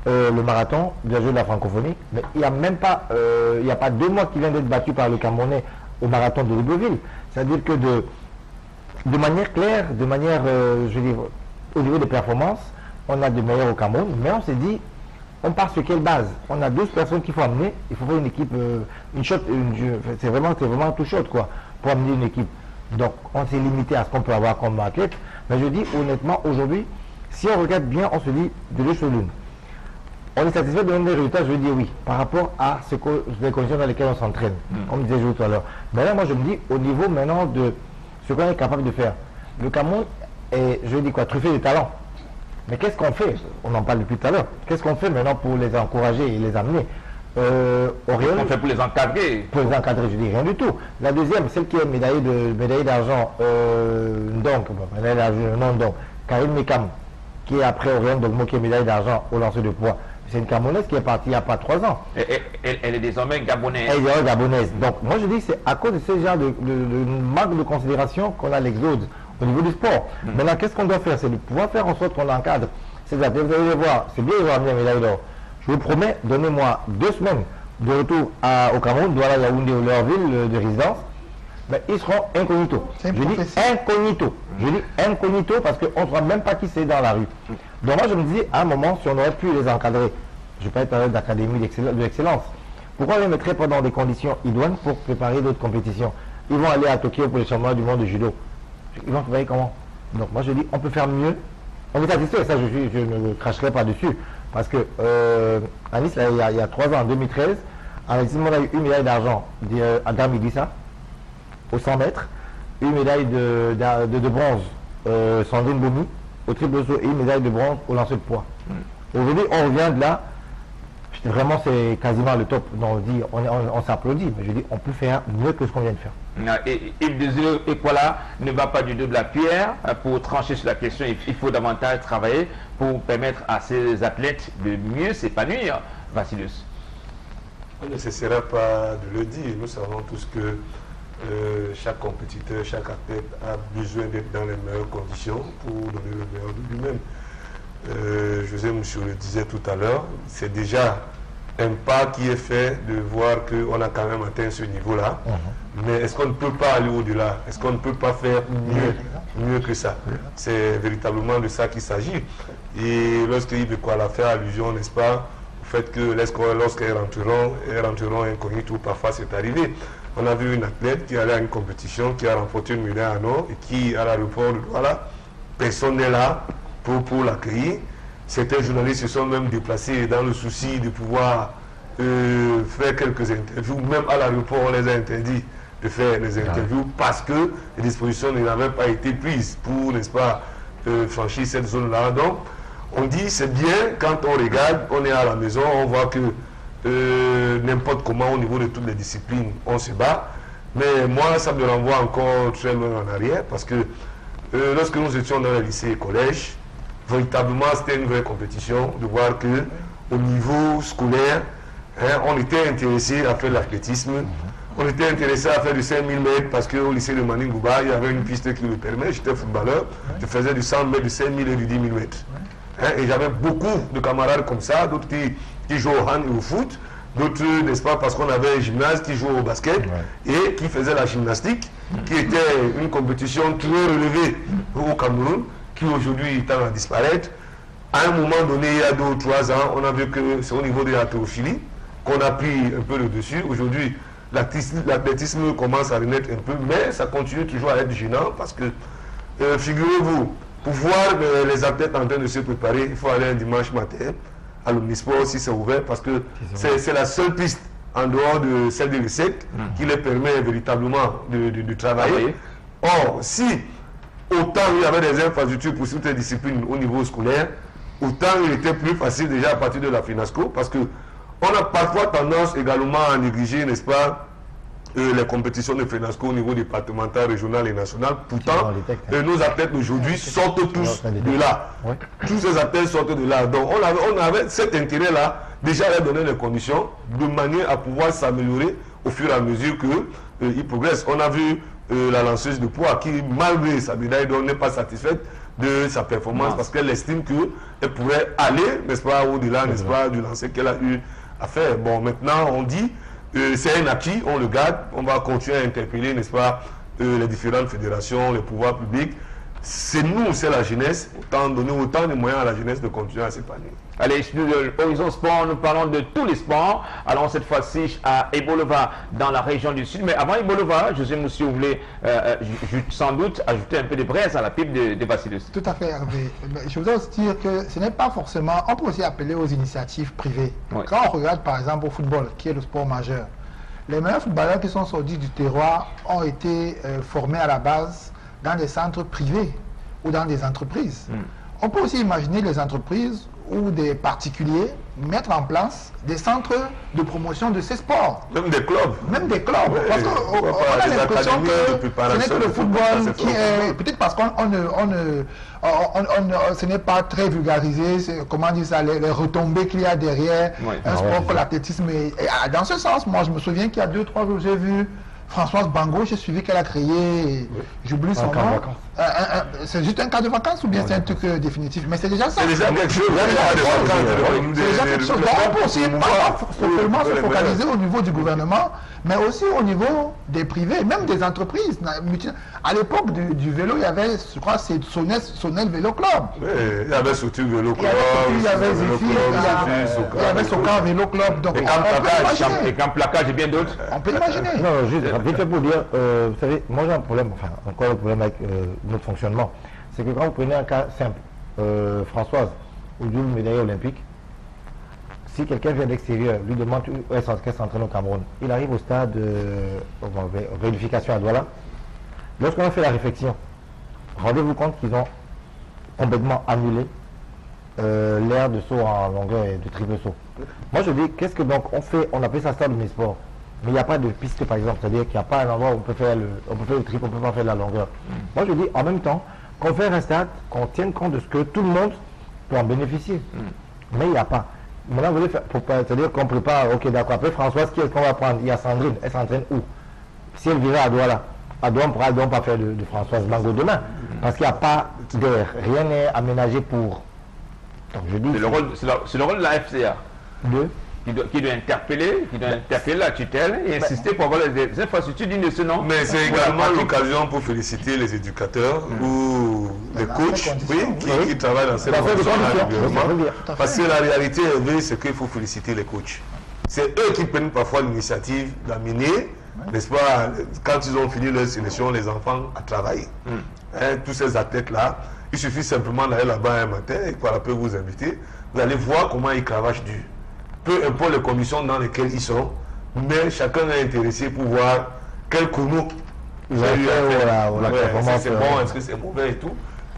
le marathon, bien joué de la francophonie, mais il n'y a même pas, il n'y a pas 2 mois qu'il vient d'être battu par le Camerounais au marathon de Libreville. C'est-à-dire que de manière claire, de manière, je veux dire, au niveau des performances, on a des meilleurs au Cameroun, mais on s'est dit, on part sur quelle base? On a 12 personnes qu'il faut amener, il faut faire une équipe, c'est vraiment tout shot quoi, pour amener une équipe. Donc on s'est limité à ce qu'on peut avoir comme athlète, mais je dis honnêtement, aujourd'hui, si on regarde bien, on se dit de deux choses l'une. On est satisfait de nos résultats, je veux dire oui, par rapport à les conditions dans lesquelles on s'entraîne, comme disait tout à l'heure. Mais là, moi je me dis, au niveau maintenant de ce qu'on est capable de faire, le Cameroun est, je veux dire quoi, truffé de talent. Mais qu'est-ce qu'on fait? On en parle depuis tout à l'heure. Qu'est-ce qu'on fait maintenant pour les encourager et les amener? Qu'est-ce qu'on fait pour les encadrer? Pour les encadrer, je dis rien du tout. La deuxième, celle qui est médaillée d'argent, Karine Mekam, qui est après Orion Dogmo, qui est médaille d'argent au lancer de poids. C'est une Camerounaise qui est partie il n'y a pas 3 ans. Elle est désormais gabonaise. Elle est gabonaise. Donc moi je dis que c'est à cause de ce genre de manque de considération qu'on a l'exode au niveau du sport. Maintenant, qu'est-ce qu'on doit faire? C'est de pouvoir faire en sorte qu'on encadre ces athlètes. Vous allez voir, c'est bien, ils vont amener une médaille d'or. Je vous promets, donnez-moi 2 semaines de retour au Cameroun, Douala, Yaoundé ou leur ville de résidence. Mais ils seront incognito. Je dis incognito. Je dis incognito parce qu'on ne saura même pas qui c'est dans la rue. Donc moi je me dis, à un moment, si on aurait pu les encadrer, je ne vais pas être d'académie de l'excellence, pourquoi on les mettrait pas dans des conditions idoines pour préparer d'autres compétitions? Ils vont aller à Tokyo pour les championnats du monde de judo. Ils vont travailler comment? Donc moi je dis, on peut faire mieux. On est satisfait, ça je ne cracherai pas dessus. Parce que à Nice, il y a 3 ans, en 2013, En athlétisme, on a eu une médaille d'argent d'Adam Idissa au 100 mètres, une médaille de bronze Sandrine Boumi au triple saut et une médaille de bronze au lancer de poids. Aujourd'hui, on revient de là. Vraiment, c'est quasiment le top. Donc, on dit, on s'applaudit, mais je dis, on peut faire mieux que ce qu'on vient de faire. Et Yves Désiré Ekwala ne va pas du dos de la pierre pour trancher sur la question. Il faut davantage travailler pour permettre à ces athlètes de mieux s'épanouir. Vassilius. On ne cessera pas de le dire. Nous savons tous que chaque compétiteur, chaque athlète a besoin d'être dans les meilleures conditions pour donner le meilleur de lui-même. José Monsieur le disait tout à l'heure, c'est déjà un pas qui est fait de voir qu'on a quand même atteint ce niveau-là. Mais est-ce qu'on ne peut pas aller au-delà? Est-ce qu'on ne peut pas faire mieux que ça? C'est véritablement de ça qu'il s'agit. Et lorsque Yves Ekwala fait allusion, n'est-ce pas, au fait que lorsqu'elles rentreront incognito, parfois c'est arrivé. On a vu une athlète qui allait à une compétition, qui a remporté une médaille en or et qui, à l'aéroport de Douala, personne n'est là pour l'accueillir. Certains journalistes se sont même déplacés dans le souci de pouvoir faire quelques interviews. Même à l'aéroport, on les a interdits de faire des interviews parce que les dispositions n'avaient pas été prises pour, n'est-ce pas, franchir cette zone-là. Donc, on dit c'est bien quand on regarde, on est à la maison, on voit que n'importe comment au niveau de toutes les disciplines, on se bat. Mais moi, ça me renvoie encore très loin en arrière parce que lorsque nous étions dans les lycées et collèges, véritablement, c'était une vraie compétition de voir que au niveau scolaire, on était intéressé à faire l'athlétisme. On était intéressé à faire du 5000 mètres parce qu'au lycée de Maningouba, il y avait une piste qui le permet. J'étais footballeur, je faisais du 100 mètres, du 5000 et du 10 000 mètres. Et j'avais beaucoup de camarades comme ça, d'autres qui jouent au hand et au foot, d'autres, n'est-ce pas, parce qu'on avait un gymnase qui jouait au basket et qui faisait la gymnastique, qui était une compétition très relevée au Cameroun, qui aujourd'hui tend à disparaître. À un moment donné, il y a 2 ou 3 ans, on a vu que c'est au niveau de l'haltérophilie qu'on a pris un peu le dessus. Aujourd'hui, l'athlétisme commence à renaître un peu, mais ça continue toujours à être gênant parce que, figurez-vous, pour voir les athlètes en train de se préparer, il faut aller un dimanche matin à l'Omnisport si c'est ouvert parce que c'est la seule piste en dehors de celle des recettes qui les permet véritablement de travailler. Or, si autant il y avait des infrastructures pour toutes les disciplines au niveau scolaire, autant il était plus facile déjà à partir de la FINASCO parce que on a parfois tendance également à négliger, n'est-ce pas, les compétitions de FINASCO au niveau départemental, régional et national. Pourtant, nos athlètes aujourd'hui sortent tous de là. Tous ces athlètes sortent de là. Donc on avait cet intérêt-là déjà à leur donner les conditions de manière à pouvoir s'améliorer au fur et à mesure qu'ils progressent. On a vu la lanceuse de poids qui, malgré sa médaille d'or, n'est pas satisfaite de sa performance parce qu'elle estime qu'elle pourrait aller, n'est-ce pas, au-delà, n'est-ce pas, du lancer qu'elle a eu à faire. Bon, maintenant, on dit, c'est un acquis, on le garde, on va continuer à interpeller, n'est-ce pas, les différentes fédérations, les pouvoirs publics. C'est nous, c'est la jeunesse, autant donner autant de moyens à la jeunesse de continuer à s'épanouir. Allez, de Horizon Sport, nous parlons de tous les sports. Allons cette fois-ci à Ebolova, dans la région du Sud. Mais avant Ebolova, José Moussi voulait sans doute ajouter un peu de braise à la pipe de Vassilius. Tout à fait, Hervé. Je voudrais aussi dire que ce n'est pas forcément... On peut aussi appeler aux initiatives privées. Quand on regarde par exemple au football, qui est le sport majeur, les meilleurs footballeurs qui sont sortis du terroir ont été formés à la base dans des centres privés ou dans des entreprises. On peut aussi imaginer les entreprises ou des particuliers mettre en place des centres de promotion de ces sports. Même des clubs. Même des clubs. Parce qu'on a l'impression que ce n'est que le football qui est... Peut-être parce qu'on ce n'est pas très vulgarisé, comment dire ça, les retombées qu'il y a derrière un sport que l'athlétisme. Dans ce sens, moi je me souviens qu'il y a 2-3 jours, j'ai vu Françoise Bango, j'ai suivi qu'elle a créé, j'oublie son nom. C'est juste un cas de vacances ou bien c'est un truc définitif? Mais c'est déjà ça. C'est déjà quelque chose. C'est déjà quelque chose. Donc on peut aussi pas seulement se focaliser au niveau du gouvernement, mais aussi au niveau des privés, même des entreprises. À l'époque du vélo, il y avait, je crois, c'est Sonel Vélo Club. Il y avait Sotil Vélo Club. Il y avait Zéphyr, il y avait Sokan Vélo Club. Donc et Camp Placage et bien d'autres. On peut imaginer. Non, juste vite fait pour dire, vous savez, moi j'ai un problème, enfin encore un problème avec notre fonctionnement, c'est que quand vous prenez un cas simple, Françoise, au double médaillée olympique, si quelqu'un vient d'extérieur, lui demande où est-ce qu'elle s'entraîne au Cameroun, il arrive au stade vérification à Douala. Lorsqu'on a fait la réflexion, rendez-vous compte qu'ils ont complètement annulé l'aire de saut en longueur et de triple saut. Moi je dis, qu'est-ce que donc on fait? On appelle ça stade de sport, mais il n'y a pas de piste par exemple, c'est-à-dire qu'il n'y a pas un endroit où on peut faire le triple, on ne peut pas faire la longueur. Moi je dis, en même temps, qu'on fasse un stade, qu'on tienne compte de ce que tout le monde peut en bénéficier. Mais il n'y a pas. Maintenant, vous voulez faire, c'est-à-dire qu'on prépare, ok d'accord, après Françoise, qui est-ce qu'on va prendre? Il y a Sandrine, elle s'entraîne où? Si elle vient à Douala, on ne pourra donc pas faire de Françoise Bango demain, parce qu'il n'y a pas d'air, rien n'est aménagé pour. Donc je dis. C'est le rôle de la FCA. Qui doit interpeller la tutelle et insister pour avoir les infrastructures dignes de ce nom. Mais c'est également l'occasion pour féliciter les éducateurs ou les coachs qui travaillent dans cette condition. Parce que la réalité, c'est qu'il faut féliciter les coachs. C'est eux qui prennent parfois l'initiative d'amener, n'est-ce pas, quand ils ont fini leur sélection, les enfants à travailler. Tous ces athlètes-là, il suffit simplement d'aller là-bas un matin et qu'on peut vous inviter. Vous allez voir comment ils cravachent dur. Peu importe les conditions dans lesquelles ils sont, mais chacun est intéressé pour voir quel chrono c'est bon, est-ce que c'est mauvais et tout.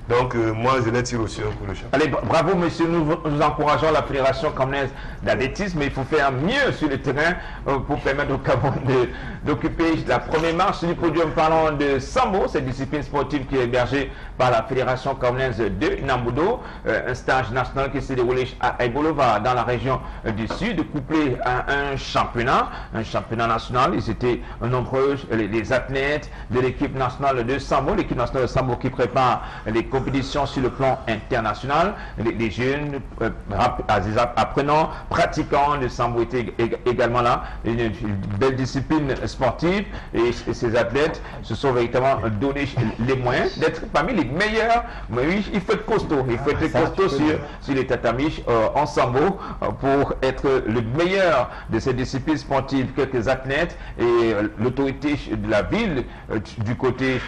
Donc moi je les tire aussi un coup de chapeau. Allez, bravo monsieur, nous encourageons la Fédération camerounaise d'athlétisme, mais il faut faire mieux sur le terrain pour permettre au Cameroun d'occuper la première marche du podium. Parlant de Sambo, cette discipline sportive qui est hébergée par la Fédération camerounaise de Nambudo, un stage national qui s'est déroulé à Ebolova dans la région du Sud, couplé à un championnat national. Ils étaient nombreux, les athlètes de l'équipe nationale de Sambo, l'équipe nationale de Sambo qui prépare les compétitions sur le plan international. Les jeunes apprenants, pratiquants de Sambo étaient également là. Une belle discipline sportive et ces athlètes se sont véritablement donné les moyens d'être parmi les meilleurs. Mais oui, il faut être costaud. Il faut être costaud sur les tatamis en Sambo pour être le meilleur de ces disciplines sportives. Quelques athlètes et l'autorité de la ville du côté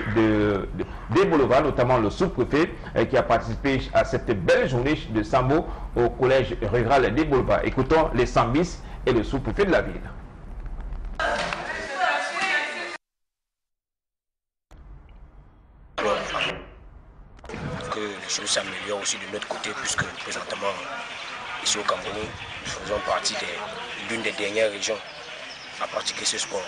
d'Ebolova, notamment le sous-préfet qui a participé à cette belle journée de Sambo au collège rural d'Ebolova. Écoutons les Sambis et le sous-préfet de la ville. Que les choses s'améliorent aussi de notre côté, puisque présentement, ici au Cameroun, nous faisons partie de l'une des dernières régions à pratiquer ce sport.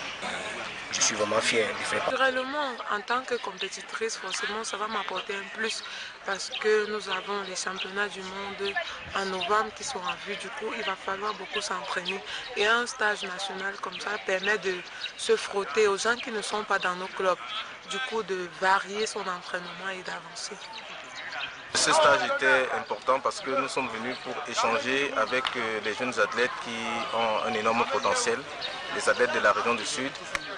Je suis vraiment fier de faire partie. Naturellement, en tant que compétitrice, forcément, ça va m'apporter un plus parce que nous avons les championnats du monde en novembre qui sont en vue. Du coup, il va falloir beaucoup s'entraîner. Et un stage national comme ça permet de se frotter aux gens qui ne sont pas dans nos clubs. Du coup, de varier son entraînement et d'avancer. Ce stage était important parce que nous sommes venus pour échanger avec les jeunes athlètes qui ont un énorme potentiel, les athlètes de la région du Sud.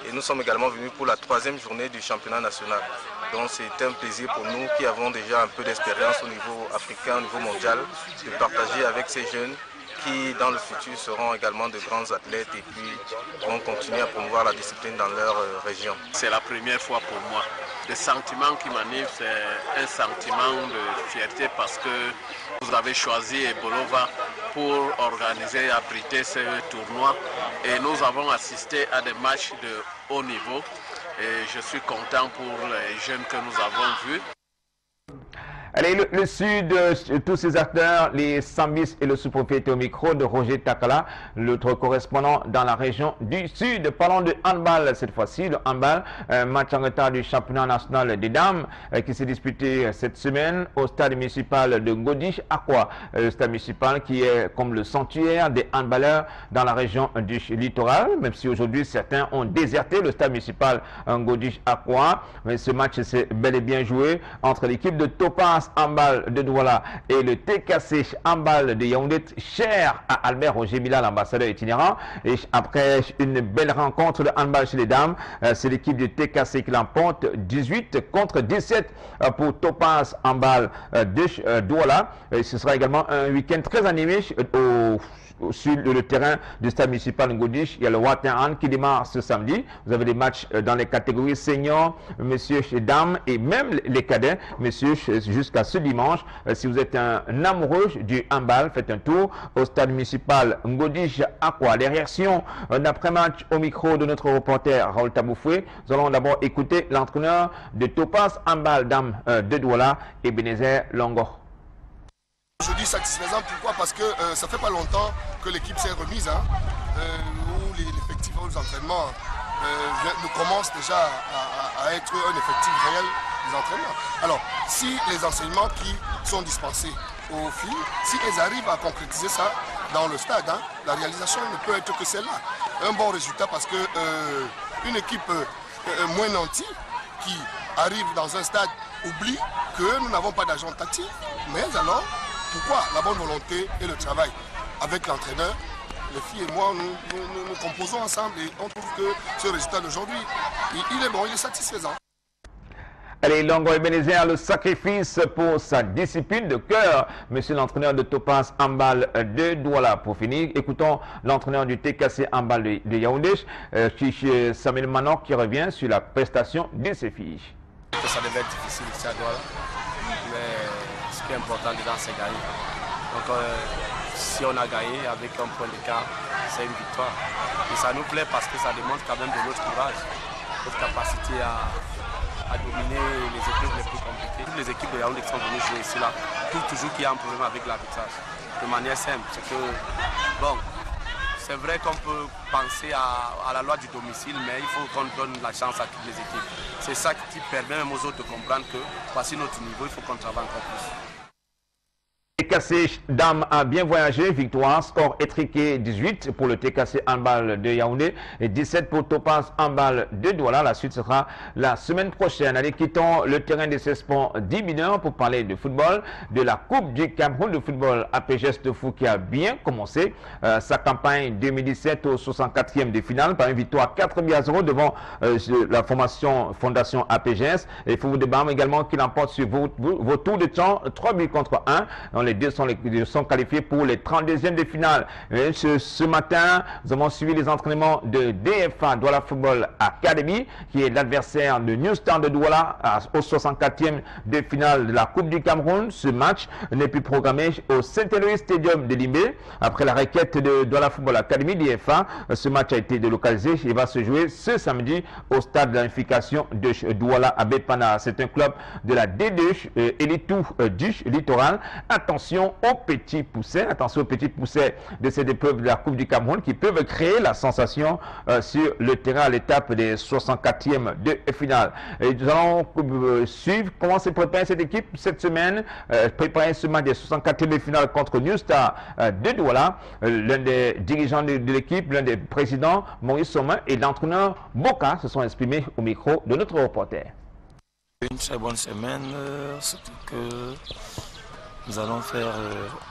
Et nous sommes également venus pour la 3e journée du championnat national. Donc c'est un plaisir pour nous qui avons déjà un peu d'expérience au niveau africain, au niveau mondial, de partager avec ces jeunes qui dans le futur seront également de grands athlètes et puis vont continuer à promouvoir la discipline dans leur région. C'est la première fois pour moi. Le sentiment qui m'anime, c'est un sentiment de fierté parce que vous avez choisi Ebolova pour organiser, abriter ce tournoi et nous avons assisté à des matchs de haut niveau et je suis content pour les jeunes que nous avons vus. Allez, le Sud, tous ces acteurs, les Sambis et le sous-préfet au micro de Roger Takala, l'autre correspondant dans la région du Sud. Parlons de handball cette fois-ci, le handball, match en retard du championnat national des dames qui s'est disputé cette semaine au stade municipal de Ngodish Akwa. Le stade municipal qui est comme le sanctuaire des handballeurs dans la région du littoral, même si aujourd'hui certains ont déserté le stade municipal Ngodish Akwa. Mais ce match s'est bel et bien joué entre l'équipe de Topaz handball de Douala et le TKC handball de Yaoundé, cher à Albert Roger Mila, l'ambassadeur itinérant. Et après une belle rencontre de handball chez les dames, c'est l'équipe du TKC qui l'emporte 18 contre 17 pour Topaz handball de Douala. Et ce sera également un week-end très animé sur le terrain du stade municipal Ngodish. Il y a le Waterhan qui démarre ce samedi. Vous avez des matchs dans les catégories seniors, messieurs et dames, et même les cadets, messieurs jusqu'à jusqu'à ce dimanche. Si vous êtes un amoureux du handball, faites un tour au stade municipal Ngodi Aqua. Les réactions d'après-match au micro de notre reporter Raoul Taboufoué. Nous allons d'abord écouter l'entraîneur de Topaz Handball Dame de Douala, Ebenezer Longo. Aujourd'hui satisfaisant, pourquoi? Parce que ça fait pas longtemps que l'équipe s'est remise, où l'effectif aux entraînements commence déjà à être un effectif réel des entraînements. Alors, si les enseignements qui sont dispensés au fil, si elles arrivent à concrétiser ça dans le stade, la réalisation ne peut être que celle-là. Un bon résultat parce que une équipe moins nantie qui arrive dans un stade oublie que nous n'avons pas d'agent tactique, mais alors pourquoi la bonne volonté et le travail avec l'entraîneur, les filles et moi, nous composons ensemble et on trouve que ce résultat d'aujourd'hui, il est bon, il est satisfaisant. Allez, Longo Ebenezer, le sacrifice pour sa discipline de cœur. Monsieur l'entraîneur de Topaz Handball de Douala. Pour finir, écoutons l'entraîneur du TKC Handball de Yaoundé, Samuel Manok, qui revient sur la prestation de ses filles. Ça devait être difficile ici à Douala, mais ce qui est important dedans, c'est gagner. Donc, si on a gagné avec un point d'écart, c'est une victoire. Et ça nous plaît parce que ça démontre quand même de notre courage, notre capacité à dominer les équipes les plus compliquées. Toutes les équipes de Yaoundé qui sont venues jouer ici, là, trouvent toujours qu'il y a un problème avec l'arbitrage. De manière simple, c'est que, bon, c'est vrai qu'on peut penser à la loi du domicile, mais il faut qu'on donne la chance à toutes les équipes. C'est ça qui permet même aux autres de comprendre que, voici notre niveau, il faut qu'on travaille encore plus. TKC Dame a bien voyagé, victoire, score étriqué 18 pour le TKC Handball de Yaoundé et 17 pour Topaz Handball de Douala. La suite sera la semaine prochaine. Allez, quittons le terrain des CESPON 10 mineurs pour parler de football, de la Coupe du Cameroun de football APGS de Fou qui a bien commencé sa campagne 2017 au 64e de finale par une victoire 4-0 devant la fondation APGS. Et il faut vous débattre également qu'il emporte sur vos tours de champ 3 buts contre 1. Les deux sont qualifiés pour les 32e de finale. Et ce matin, nous avons suivi les entraînements de DFA, Douala Football Academy, qui est l'adversaire de New Star de Douala au 64e de finale de la Coupe du Cameroun. Ce match n'est plus programmé au Saint-Éloi Stadium de Limbé. Après la requête de Douala Football Academy, DFA, ce match a été délocalisé. Il va se jouer ce samedi au stade de l'unification de Douala à Bepana. C'est un club de la D2 Elitou du littoral. Attention aux petits poussets, de cette épreuve de la Coupe du Cameroun qui peuvent créer la sensation sur le terrain à l'étape des 64e de finale. Et nous allons suivre comment s'est préparée cette équipe cette semaine, préparer ce match des 64e de finale contre New Star de Douala. L'un des dirigeants de l'équipe, l'un des présidents, Maurice Sommin, et l'entraîneur Boka se sont exprimés au micro de notre reporter. Une très bonne semaine, surtout que nous allons faire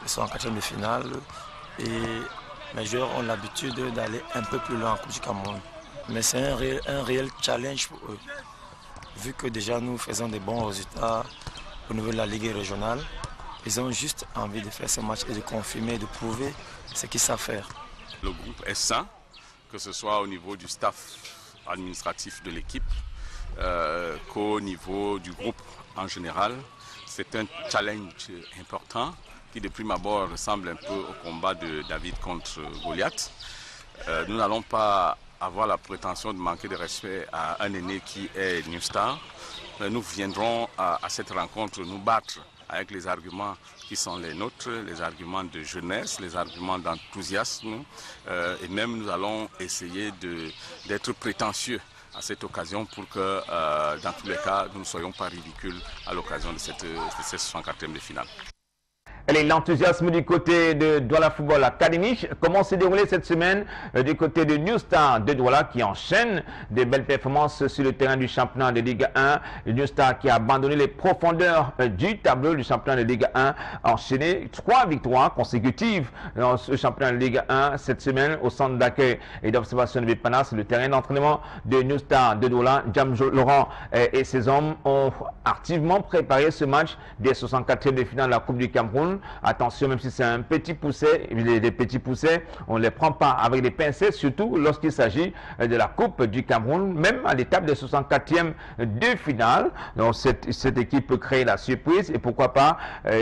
le 104e de finale et mes joueurs ont l'habitude d'aller un peu plus loin en Coupe du Cameroun. Mais c'est un réel challenge pour eux, vu que déjà nous faisons des bons résultats au niveau de la Ligue régionale. Ils ont juste envie de faire ce match et de confirmer, de prouver ce qu'ils savent faire. Le groupe est sain, que ce soit au niveau du staff administratif de l'équipe, qu'au niveau du groupe en général. C'est un challenge important qui de prime abord ressemble un peu au combat de David contre Goliath. Nous n'allons pas avoir la prétention de manquer de respect à un aîné qui est New Star. Nous viendrons à cette rencontre nous battre avec les arguments qui sont les nôtres, les arguments de jeunesse, les arguments d'enthousiasme. Et même nous allons essayer d'être prétentieux à cette occasion pour que, dans tous les cas, nous ne soyons pas ridicules à l'occasion de cette 64e de finale. Allez, l'enthousiasme du côté de Douala Football Academy. Comment s'est déroulé cette semaine du côté de New Star de Douala qui enchaîne des belles performances sur le terrain du championnat de Ligue 1. New Star qui a abandonné les profondeurs du tableau du championnat de Ligue 1 a enchaîné 3 victoires consécutives dans ce championnat de Ligue 1 cette semaine au centre d'accueil et d'observation de Bepana. C'est le terrain d'entraînement de New Star de Douala. Jam Laurent et ses hommes ont activement préparé ce match des 64e de finale de la Coupe du Cameroun. Cameroun. Attention, même si c'est un petit pousset, les petits poussets, on ne les prend pas avec des pincettes, surtout lorsqu'il s'agit de la Coupe du Cameroun, même à l'étape des 64e de finale. Donc cette équipe peut créer la surprise et pourquoi pas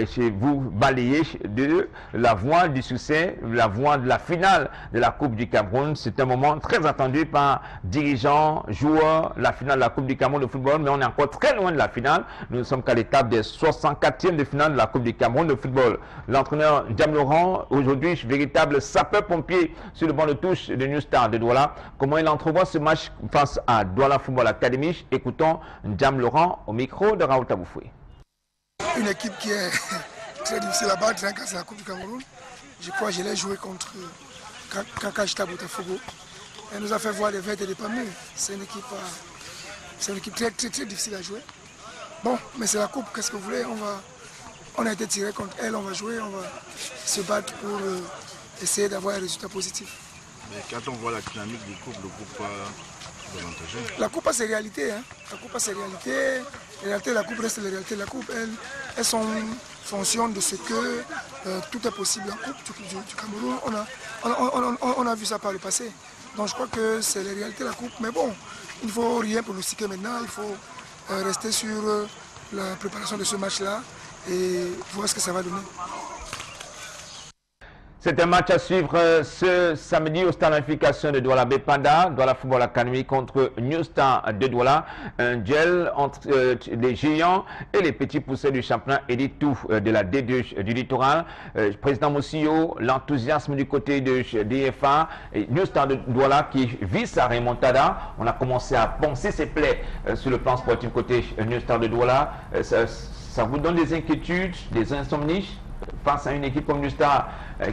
chez vous balayer de la voie du succès, la voie de la finale de la Coupe du Cameroun. C'est un moment très attendu par dirigeants, joueurs, la finale de la Coupe du Cameroun de football, mais on est encore très loin de la finale. Nous ne sommes qu'à l'étape des 64e de finale de la Coupe du Cameroun de football. L'entraîneur Ndiam Laurent, aujourd'hui véritable sapeur-pompier sur le banc de touche de New Star de Douala. Comment il entrevoit ce match face à Douala Football Academy? Écoutons Ndiam Laurent au micro de Raoul Taboufoui. Une équipe qui est très difficile à battre, c'est la Coupe du Cameroun. Je crois que je l'ai joué contre Kakachita Botafogo. Elle nous a fait voir les vertes et les pas mûres. C'est une équipe très difficile à jouer. Bon, mais c'est la Coupe, qu'est-ce que vous voulez? On a été tiré contre elle, on va jouer, on va se battre pour essayer d'avoir un résultat positif. Mais quand on voit la dynamique du couple, le groupe va avantager. La Coupe a ses réalités. Hein. La Coupe a ses réalités. Les réalités de la Coupe restent les réalités de la Coupe. Elles sont fonction de ce que tout est possible en Coupe du Cameroun. On a vu ça par le passé. Donc je crois que c'est les réalités de la Coupe. Mais bon, il ne faut rien pronostiquer maintenant. Il faut rester sur la préparation de ce match-là et voir ce que ça va donner. C'est un match à suivre ce samedi au stade d'unification de Douala Bepanda, Douala Football Academy contre New Star de Douala. Un duel entre les géants et les petits poussés du championnat Elite 2 de la D2 du littoral. Président Moussio, l'enthousiasme du côté de DFA et New Star de Douala qui vit sa remontada. On a commencé à penser ses plaies sur le plan sportif côté New Star de Douala. Ça vous donne des inquiétudes, des insomnies face à une équipe comme New Star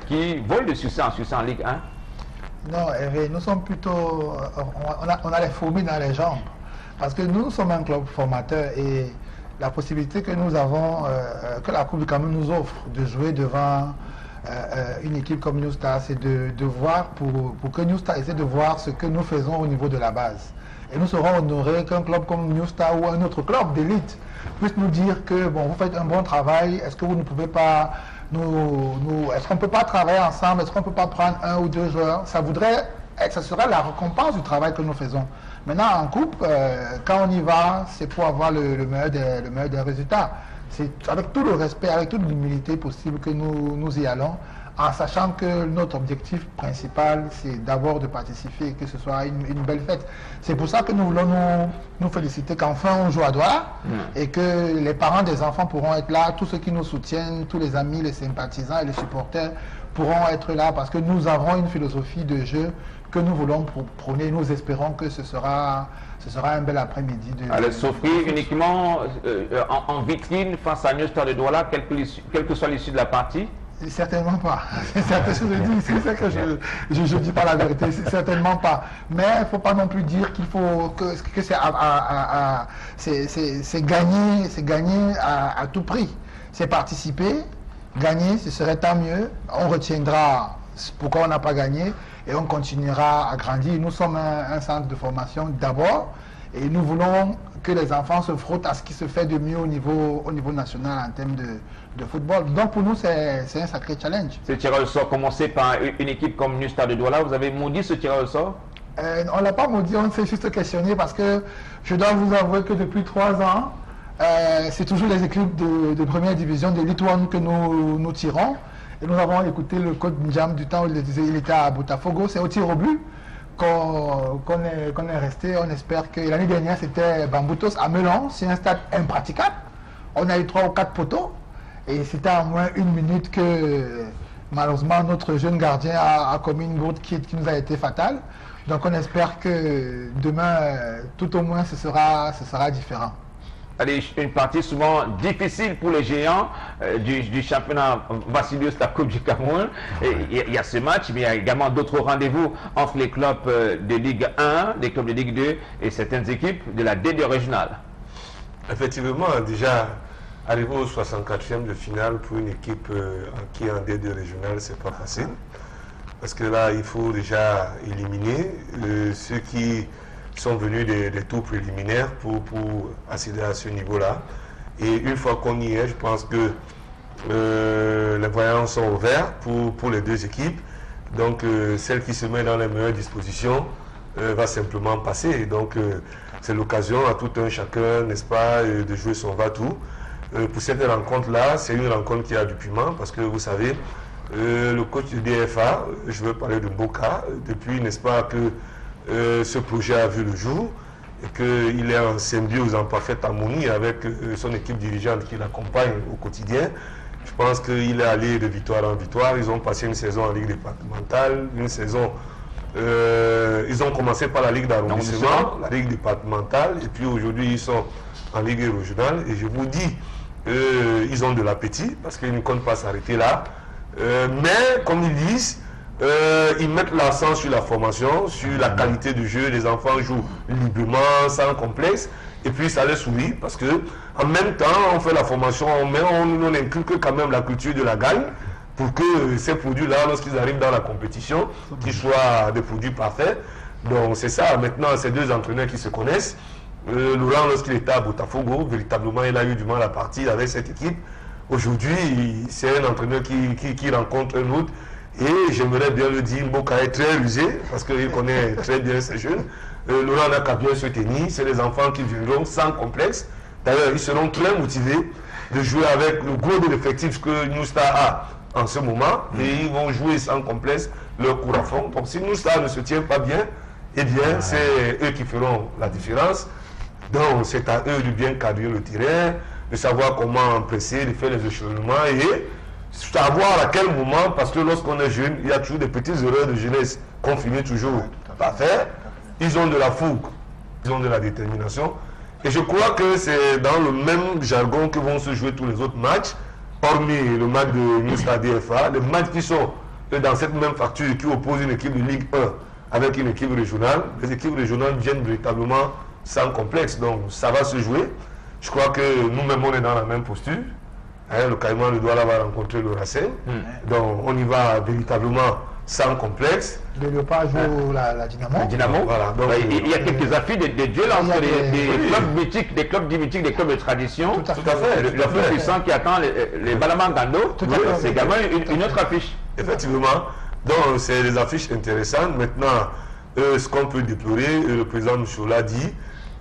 qui vole de succès en Ligue 1? Non, Hervé, nous sommes plutôt... On a les fourmis dans les jambes. Parce que nous sommes un club formateur et la possibilité que nous avons, que la Coupe du Cameroun nous offre de jouer devant une équipe comme New Star, c'est de voir, pour que New Star essaie de voir ce que nous faisons au niveau de la base. Et nous serons honorés qu'un club comme New Star ou un autre club d'élite puisse nous dire que bon, vous faites un bon travail, est-ce que vous ne pouvez pas est-ce qu'on ne peut pas travailler ensemble, est-ce qu'on ne peut pas prendre un ou deux joueurs? Ça sera la récompense du travail que nous faisons. Maintenant en coupe, quand on y va, c'est pour avoir le meilleur des résultats. C'est avec tout le respect, avec toute l'humilité possible que nous y allons, en sachant que notre objectif principal, c'est d'abord de participer et que ce soit une belle fête. C'est pour ça que nous voulons nous féliciter qu'enfin on joue à Douala et que les parents des enfants pourront être là, tous ceux qui nous soutiennent, tous les amis, les sympathisants et les supporters pourront être là parce que nous avons une philosophie de jeu que nous voulons prôner. Nous espérons que ce sera un bel après-midi. Allez s'offrir uniquement en vitrine face à New Star de Douala, quelle que soit l'issue de la partie? Certainement pas. C'est ça que je dis pas la vérité. Certainement pas. Mais il ne faut pas non plus dire qu'il faut que c'est gagner à tout prix. C'est participer, gagner, ce serait tant mieux. On retiendra pourquoi on n'a pas gagné et on continuera à grandir. Nous sommes un centre de formation d'abord et nous voulons que les enfants se frottent à ce qui se fait de mieux au niveau national en termes de football. Donc pour nous, c'est un sacré challenge. Ce tirage au sort commencé par une équipe comme New Star de Douala, vous avez maudit ce tirage au sort? On ne l'a pas maudit, on s'est juste questionné parce que je dois vous avouer que depuis 3 ans, c'est toujours les équipes de première division de Elite 1 que nous tirons. Et nous avons écouté le coach Ndiam du temps où il était à Botafogo, c'est au tir au but qu'on est resté. On espère que l'année dernière c'était Bamboutos à Melon, c'est un stade impraticable. On a eu 3 ou 4 poteaux et c'était en moins 1 minute que malheureusement notre jeune gardien a commis une bourde qui nous a été fatale. Donc on espère que demain, tout au moins, ce sera différent. Allez, une partie souvent difficile pour les géants du championnat Vassilios, la Coupe du Cameroun. Il y a ce match, mais il y a également d'autres rendez-vous entre les clubs de Ligue 1, les clubs de Ligue 2 et certaines équipes de la D2 régionale. Effectivement, déjà, arriver au 64e de finale pour une équipe qui est en D2 régionale, c'est pas facile. Parce que là, il faut déjà éliminer ceux qui sont venus des tours préliminaires pour accéder à ce niveau-là. Et une fois qu'on y est, je pense que les voyants sont ouverts pour les deux équipes. Donc celle qui se met dans les meilleures dispositions va simplement passer. Donc c'est l'occasion à tout un chacun, n'est-ce pas, de jouer son va-tout. Pour cette rencontre-là, c'est une rencontre qui a du piment parce que vous savez, le coach du DFA, je veux parler de Boca, depuis, n'est-ce pas, que ce projet a vu le jour et qu'il est en symbiose, en parfaite harmonie avec son équipe dirigeante qui l'accompagne au quotidien. Je pense qu'il est allé de victoire en victoire. Ils ont passé une saison en Ligue départementale, une saison... ils ont commencé par la Ligue d'arrondissement, la Ligue départementale, et puis aujourd'hui ils sont en Ligue régionale. Et je vous dis, ils ont de l'appétit parce qu'ils ne comptent pas s'arrêter là. Mais comme ils disent, ils mettent l'accent sur la formation, sur la qualité du jeu. Les enfants jouent librement, sans complexe. Et puis ça les sourit parce que en même temps, on fait la formation, on inculque quand même la culture de la gagne pour que ces produits-là, lorsqu'ils arrivent dans la compétition, qu'ils soient des produits parfaits. Donc c'est ça. Maintenant, ces deux entraîneurs qui se connaissent. Laurent, lorsqu'il était à Botafogo, véritablement, il a eu du mal à partir avec cette équipe. Aujourd'hui, c'est un entraîneur qui rencontre un autre. Et j'aimerais bien le dire, Mboka est très rusé parce qu'il connaît très bien ces jeunes. Laurent n'a qu'à bien se tenir. C'est les enfants qui viendront sans complexe. D'ailleurs, ils seront très motivés de jouer avec le gros de l'effectif que New Star a en ce moment. Et ils vont jouer sans complexe leur cours à fond. Donc si New Star ne se tient pas bien, eh bien, c'est eux qui feront la différence. Donc c'est à eux de bien cadrer le terrain, de savoir comment presser, de faire les échelonnements et savoir à quel moment, parce que lorsqu'on est jeune, il y a toujours des petites erreurs de jeunesse qu'on finit toujours par faire. Ils ont de la fougue, ils ont de la détermination. Et je crois que c'est dans le même jargon que vont se jouer tous les autres matchs, hormis le match de New Star DFA, les matchs qui sont dans cette même facture qui opposent une équipe de Ligue 1 avec une équipe régionale. Les équipes régionales viennent véritablement sans complexe, donc ça va se jouer. Je crois que nous-mêmes on est dans la même posture. Le Caïman de Douala va rencontrer le Racing. Donc on y va véritablement sans complexe. Le Léopard joue la Dynamo. La Dynamo. Voilà. Donc, il y a quelques affiches de duels entre des clubs mythiques, des clubs mythiques, des clubs de tradition. Tout à fait. Le plus puissant qui attend les Balamangando. C'est également une autre affiche. Effectivement. Donc c'est des affiches intéressantes. Maintenant, ce qu'on peut déplorer, le président Michaud l'a dit,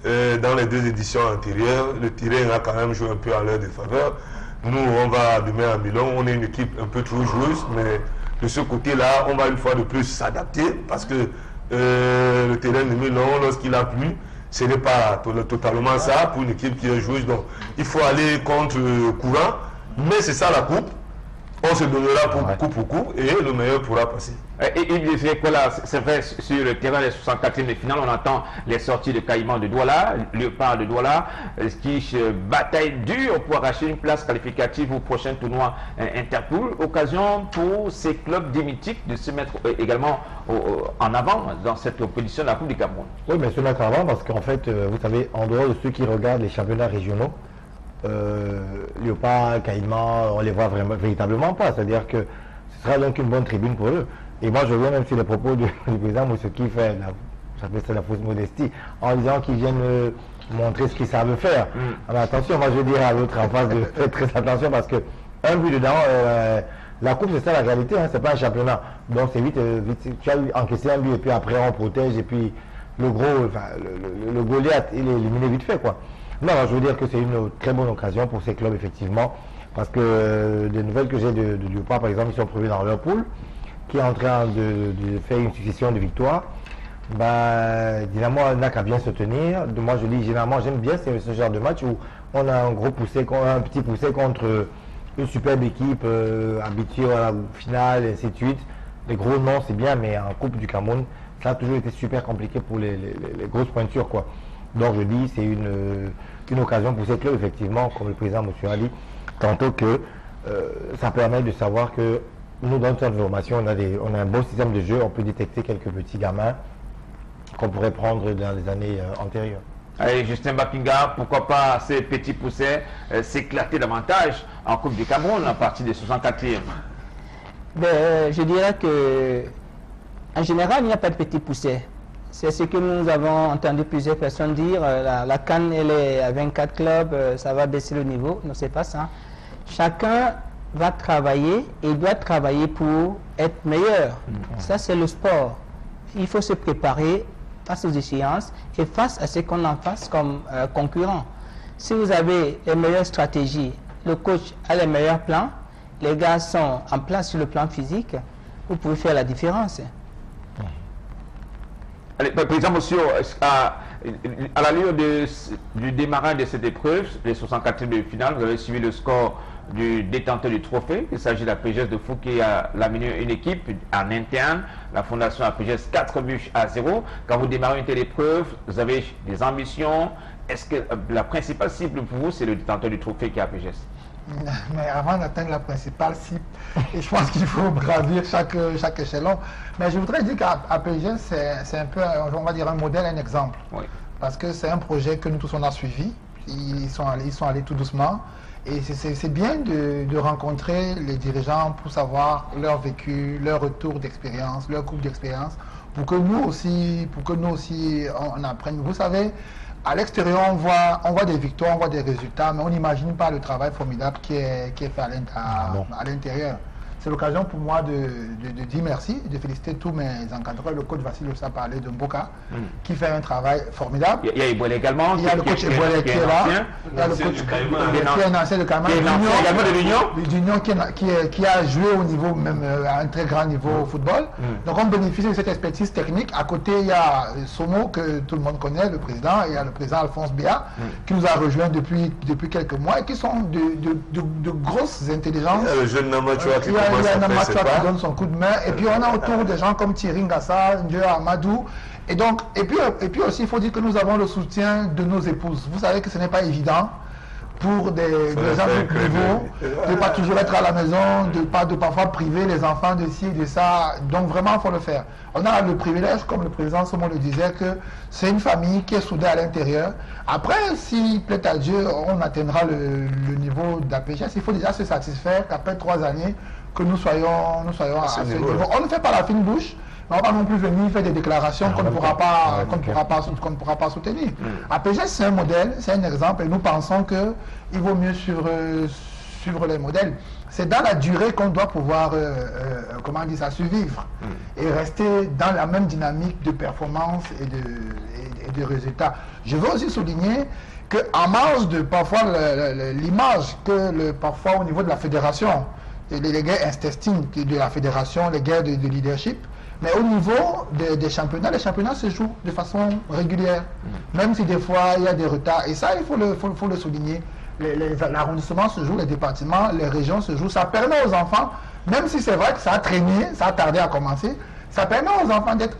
dans les deux éditions antérieures, le terrain a quand même joué un peu à leur défaveur. Nous, on va demain à Milan, on est une équipe un peu trop joueuse, mais de ce côté-là, on va une fois de plus s'adapter parce que le terrain de Milan, lorsqu'il a plu, ce n'est pas totalement ça pour une équipe qui est joueuse. Donc, il faut aller contre courant, mais c'est ça la coupe. On se donnera pour coup et le meilleur pourra passer. Et il disait que là, c'est vrai, sur le terrain des 64e de finale, on entend les sorties de Caïman de Douala, Léopard de Douala, qui bataille dure pour arracher une place qualificative au prochain tournoi Interpool. Occasion pour ces clubs mythiques de se mettre également en avant dans cette compétition de la Coupe du Cameroun. Oui, mais se mettre en avant parce qu'en fait, vous savez, en dehors de ceux qui regardent les championnats régionaux, Léopard, Caïman, on les voit vraiment, véritablement pas. C'est-à-dire que ce sera donc une bonne tribune pour eux. Et moi, je reviens même sur les propos du président Moussouki fait la fausse modestie, en disant qu'ils viennent montrer ce qu'ils savent faire. Alors attention, moi je veux dire à l'autre en face de faire très attention parce que un but dedans, la coupe c'est ça la réalité, hein, c'est pas un championnat. Donc c'est vite, tu as encaissé un but et puis après on protège et puis le gros, le Goliath il est éliminé vite fait quoi. Non, je veux dire que c'est une très bonne occasion pour ces clubs effectivement parce que des nouvelles que j'ai de Léopard par exemple, ils sont prévus dans leur poule, qui est en train de faire une succession de victoires. Dynamo n'a qu'à bien se tenir. Moi je dis généralement j'aime bien ce genre de match où on a un petit poussé contre une superbe équipe habituée à la finale et ainsi de suite. Les gros noms c'est bien, mais en Coupe du Cameroun ça a toujours été super compliqué pour les grosses pointures quoi. Donc je dis c'est une occasion pour ces clubs effectivement, comme le président Monsieur a dit tantôt, que ça permet de savoir que nous, dans notre formation, on a un bon système de jeu, on peut détecter quelques petits gamins qu'on pourrait prendre dans les années antérieures. Allez, Justin Bapinga, pourquoi pas ces petits poussets s'éclater davantage en Coupe du Cameroun à partir des 64e? Je dirais que en général, il n'y a pas de petits poussets. C'est ce que nous avons entendu plusieurs personnes dire. La CAN, elle est à 24 clubs, ça va baisser le niveau. Non, c'est pas ça. Chacun va travailler et doit travailler pour être meilleur. Ça, c'est le sport. Il faut se préparer face aux échéances et face à ce qu'on en face comme concurrent. Si vous avez les meilleures stratégies, le coach a les meilleurs plans, les gars sont en place sur le plan physique, vous pouvez faire la différence. Allez, Président Monsieur, à l'allure du démarrage de cette épreuve, les 64e de finale, vous avez suivi le score du détenteur du trophée. Il s'agit de la PGS de Fou qui a laminé une équipe en interne. La fondation a PGS 4-0. Quand vous démarrez une telle épreuve, vous avez des ambitions. Est-ce que la principale cible pour vous, c'est le détenteur du trophée qui a PGS? Mais avant d'atteindre la principale cible, et je pense qu'il faut gravir chaque échelon. Mais je voudrais dire qu'à PGS, c'est un peu, on va dire, un modèle, un exemple. Oui. Parce que c'est un projet que nous tous on a suivi. Ils sont allés tout doucement. Et c'est bien de rencontrer les dirigeants pour savoir leur vécu, leur retour d'expérience, leur coupe d'expérience, pour que nous aussi on apprenne. Vous savez, à l'extérieur, on voit des victoires, on voit des résultats, mais on n'imagine pas le travail formidable qui est fait à l'intérieur. C'est l'occasion pour moi de dire merci, de féliciter tous mes encadreurs. Le coach Vassil a parlé de Mboka, qui fait un travail formidable. Il y a Eboile également. Il y a le coach Eboile qui est là. Il y a le coach qui est un ancien de Caïman. L'Union qui a joué au niveau, même à un très grand niveau au football. Donc on bénéficie de cette expertise technique. À côté, il y a Somo, que tout le monde connaît, le président. Il y a le président Alphonse Béa, qui nous a rejoints depuis quelques mois et qui sont de grosses intelligences. Il y a le jeune Namachua qui il y a un Namachua qui donne son coup de main. Et puis on a autour des gens comme Thierry Ngassa, Ndieu Amadou. Et puis aussi, il faut dire que nous avons le soutien de nos épouses. Vous savez que ce n'est pas évident pour des gens de privés, de ne pas toujours être à la maison, de parfois priver les enfants de ci et de ça. Donc vraiment, il faut le faire. On a le privilège, comme le président Somo le disait, que c'est une famille qui est soudée à l'intérieur. Après, s'il plaît à Dieu, on atteindra le niveau d'APGS. Il faut déjà se satisfaire qu'après 3 années, que nous soyons à ce niveau. On ne fait pas la fine bouche. On ne va pas non plus venir faire des déclarations qu'on ne pourra pas soutenir. APGS, c'est un modèle, c'est un exemple, et nous pensons qu'il vaut mieux suivre les modèles. C'est dans la durée qu'on doit pouvoir, survivre et rester dans la même dynamique de performance et de résultats. Je veux aussi souligner qu'en marge de parfois l'image que parfois au niveau de la fédération, les guerres intestines de la fédération, les guerres de leadership, mais au niveau des championnats, les championnats se jouent de façon régulière, même si des fois il y a des retards. Et ça, il faut le souligner. L'arrondissement se joue, les départements, les régions se jouent. Ça permet aux enfants, même si c'est vrai que ça a traîné, ça a tardé à commencer, ça permet aux enfants d'être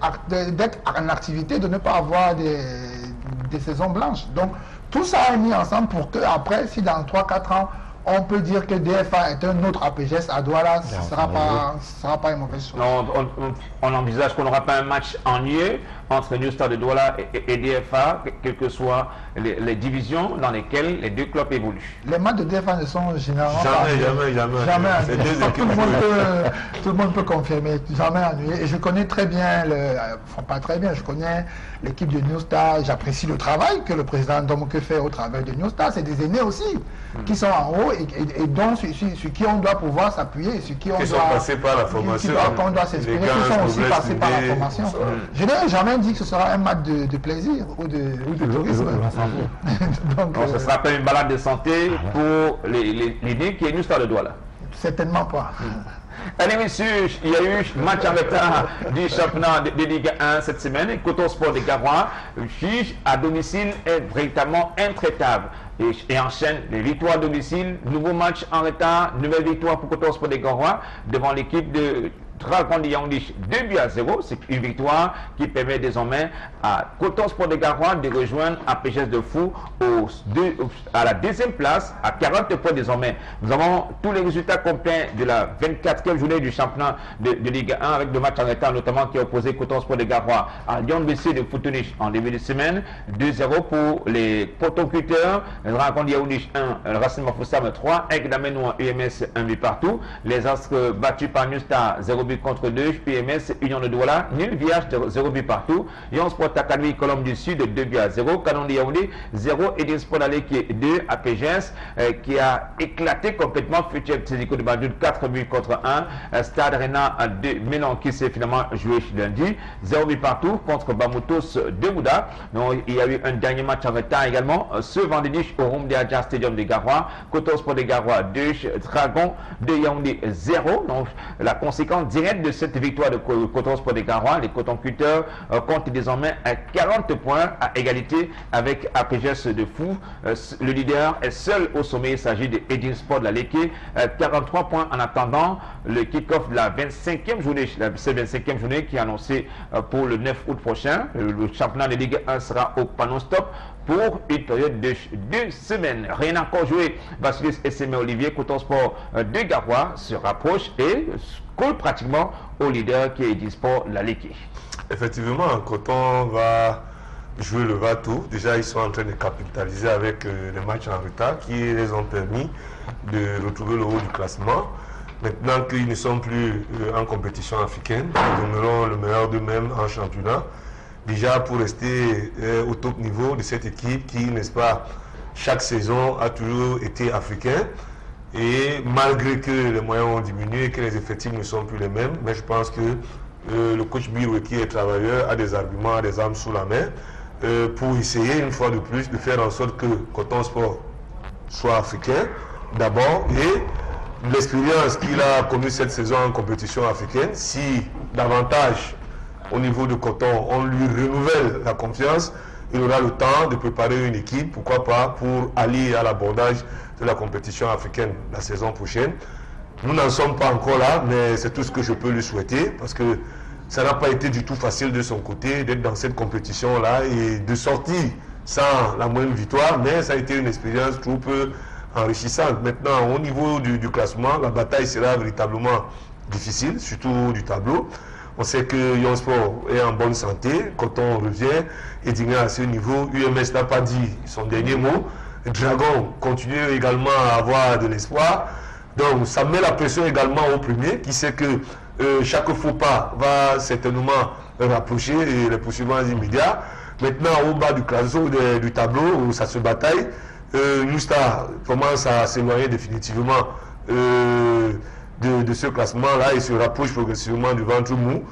en activité, de ne pas avoir des saisons blanches. Donc, tout ça est mis ensemble pour que après, si dans 3-4 ans, on peut dire que DFA est un autre APGS à Douala, ce ne sera pas une mauvaise chose. Non, on envisage qu'on n'aura pas un match ennuyeux entre New Star de Douala et DFA, quelles que soient les divisions dans lesquelles les deux clubs évoluent. Les matchs de DFA ne sont généralement jamais ennuyeux. Tout le monde peut confirmer, jamais ennuyé. Et je connais très bien, pas très bien, je connais l'équipe de New Star, j'apprécie le travail que le président Domoke fait au travail de New Star. C'est des aînés aussi qui sont en haut et dont sur qui on doit pouvoir s'appuyer, sur qui on sont passés par la formation, qu'on doit s'inspirer, qui sont aussi passés par la formation. Je n'ai jamais dit que ce sera un match de plaisir ou de tourisme. Donc, ce ne sera pas une balade de santé pour l'idée qui est New Star de Douala. Certainement pas. Allez messieurs, il y a eu match en retard du championnat de Ligue 1 cette semaine. Coton Sport de Garoua, juge à domicile est véritablement intraitable et enchaîne les victoires à domicile. Nouveau match en retard, nouvelle victoire pour Coton Sport de Garoua devant l'équipe de Dragon de Yaoundé, 2-0, c'est une victoire qui permet désormais à Coton Sport de Garoua de rejoindre APGS de Fou à la 2e place, à 40 points désormais. Nous avons tous les résultats complets de la 24e journée du championnat de Ligue 1 avec deux matchs en retard, notamment qui a opposé Coton Sport de Garoua à Lyon BC de Foutouniche en début de semaine, 2-0 pour les Potocuteurs, Dragon de Yaoundé 1, Racine Mafoussam 3, Aigle d'Amenoua UMS 1 but partout, les Astres battus par New Star 0 but contre 2. PMS Union de Douala, nul vierge, 0 but partout. Yon Sport Academy Colombe du Sud, 2 buts à 0. Canon de Yaoundé, 0. Edin Sport Allé qui est 2. APGS qui a éclaté complètement Futur Tézico de Bandoud, 4 buts contre 1. Stade Rena 2. Ménon qui s'est finalement joué lundi, 0 but partout contre Bamoutos de Bouddha. Donc il y a eu un dernier match en retard également ce vendredi au Home Adja Stadium de Garoua. Coton Sport de Garoua 2, Dragon de Yaoundé 0. Donc la conséquence directe de cette victoire de Coton Sport de Garoua, les cotonculteurs comptent désormais à 40 points à égalité avec APGS de Fou. Le leader est seul au sommet, il s'agit de Edin Sport de la Léké, 43 points en attendant le kick-off de la 25e journée, cette 25e journée qui est annoncée pour le 9 août prochain. Le championnat de Ligue 1 sera au panneau stop pour une période de 2 semaines. Rien encore joué. Basilis SME Olivier, Coton Sport de Garoua se rapproche et colle pratiquement au leader qui est Edin Sport la Léké. Effectivement, Coton va jouer le va-tout. Déjà, ils sont en train de capitaliser avec les matchs en retard qui les ont permis de retrouver le haut du classement. Maintenant qu'ils ne sont plus en compétition africaine, ils donneront le meilleur d'eux-mêmes en championnat. Déjà pour rester au top niveau de cette équipe qui, n'est-ce pas, chaque saison a toujours été africain. Et malgré que les moyens ont diminué, que les effectifs ne sont plus les mêmes, mais je pense que le coach Birou, qui est travailleur, a des arguments, a des armes sous la main pour essayer une fois de plus de faire en sorte que Coton Sport soit africain d'abord, et l'expérience qu'il a connue cette saison en compétition africaine, si davantage au niveau de Coton on lui renouvelle la confiance, il aura le temps de préparer une équipe, pourquoi pas, pour aller à l'abordage de la compétition africaine la saison prochaine. Nous n'en sommes pas encore là, mais c'est tout ce que je peux lui souhaiter, parce que ça n'a pas été du tout facile de son côté d'être dans cette compétition-là et de sortir sans la moindre victoire, mais ça a été une expérience trop peu enrichissante. Maintenant, au niveau du classement, la bataille sera véritablement difficile, surtout du tableau. On sait que Yon Sport est en bonne santé. Quand on revient, Edina à ce niveau, UMS n'a pas dit son dernier mot. Dragon continue également à avoir de l'espoir. Donc ça met la pression également au premier, qui sait que chaque faux pas va certainement rapprocher les poursuivants immédiats. Maintenant, au bas du classement du tableau, où ça se bataille, Nusta commence à s'éloigner définitivement de ce classement-là et se rapproche progressivement du ventre mou.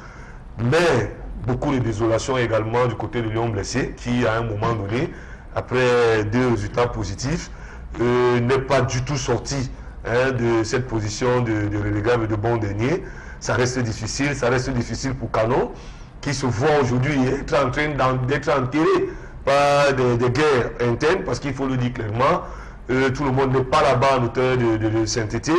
Mais beaucoup de désolation également du côté de Lyon Blessé, qui à un moment donné, après 2 résultats positifs, n'est pas du tout sorti de cette position de relégable de bon dernier. Ça reste difficile pour Canon, qui se voit aujourd'hui être en train d'être enterré par des guerres internes, parce qu'il faut le dire clairement, tout le monde n'est pas là-bas en hauteur de sainteté.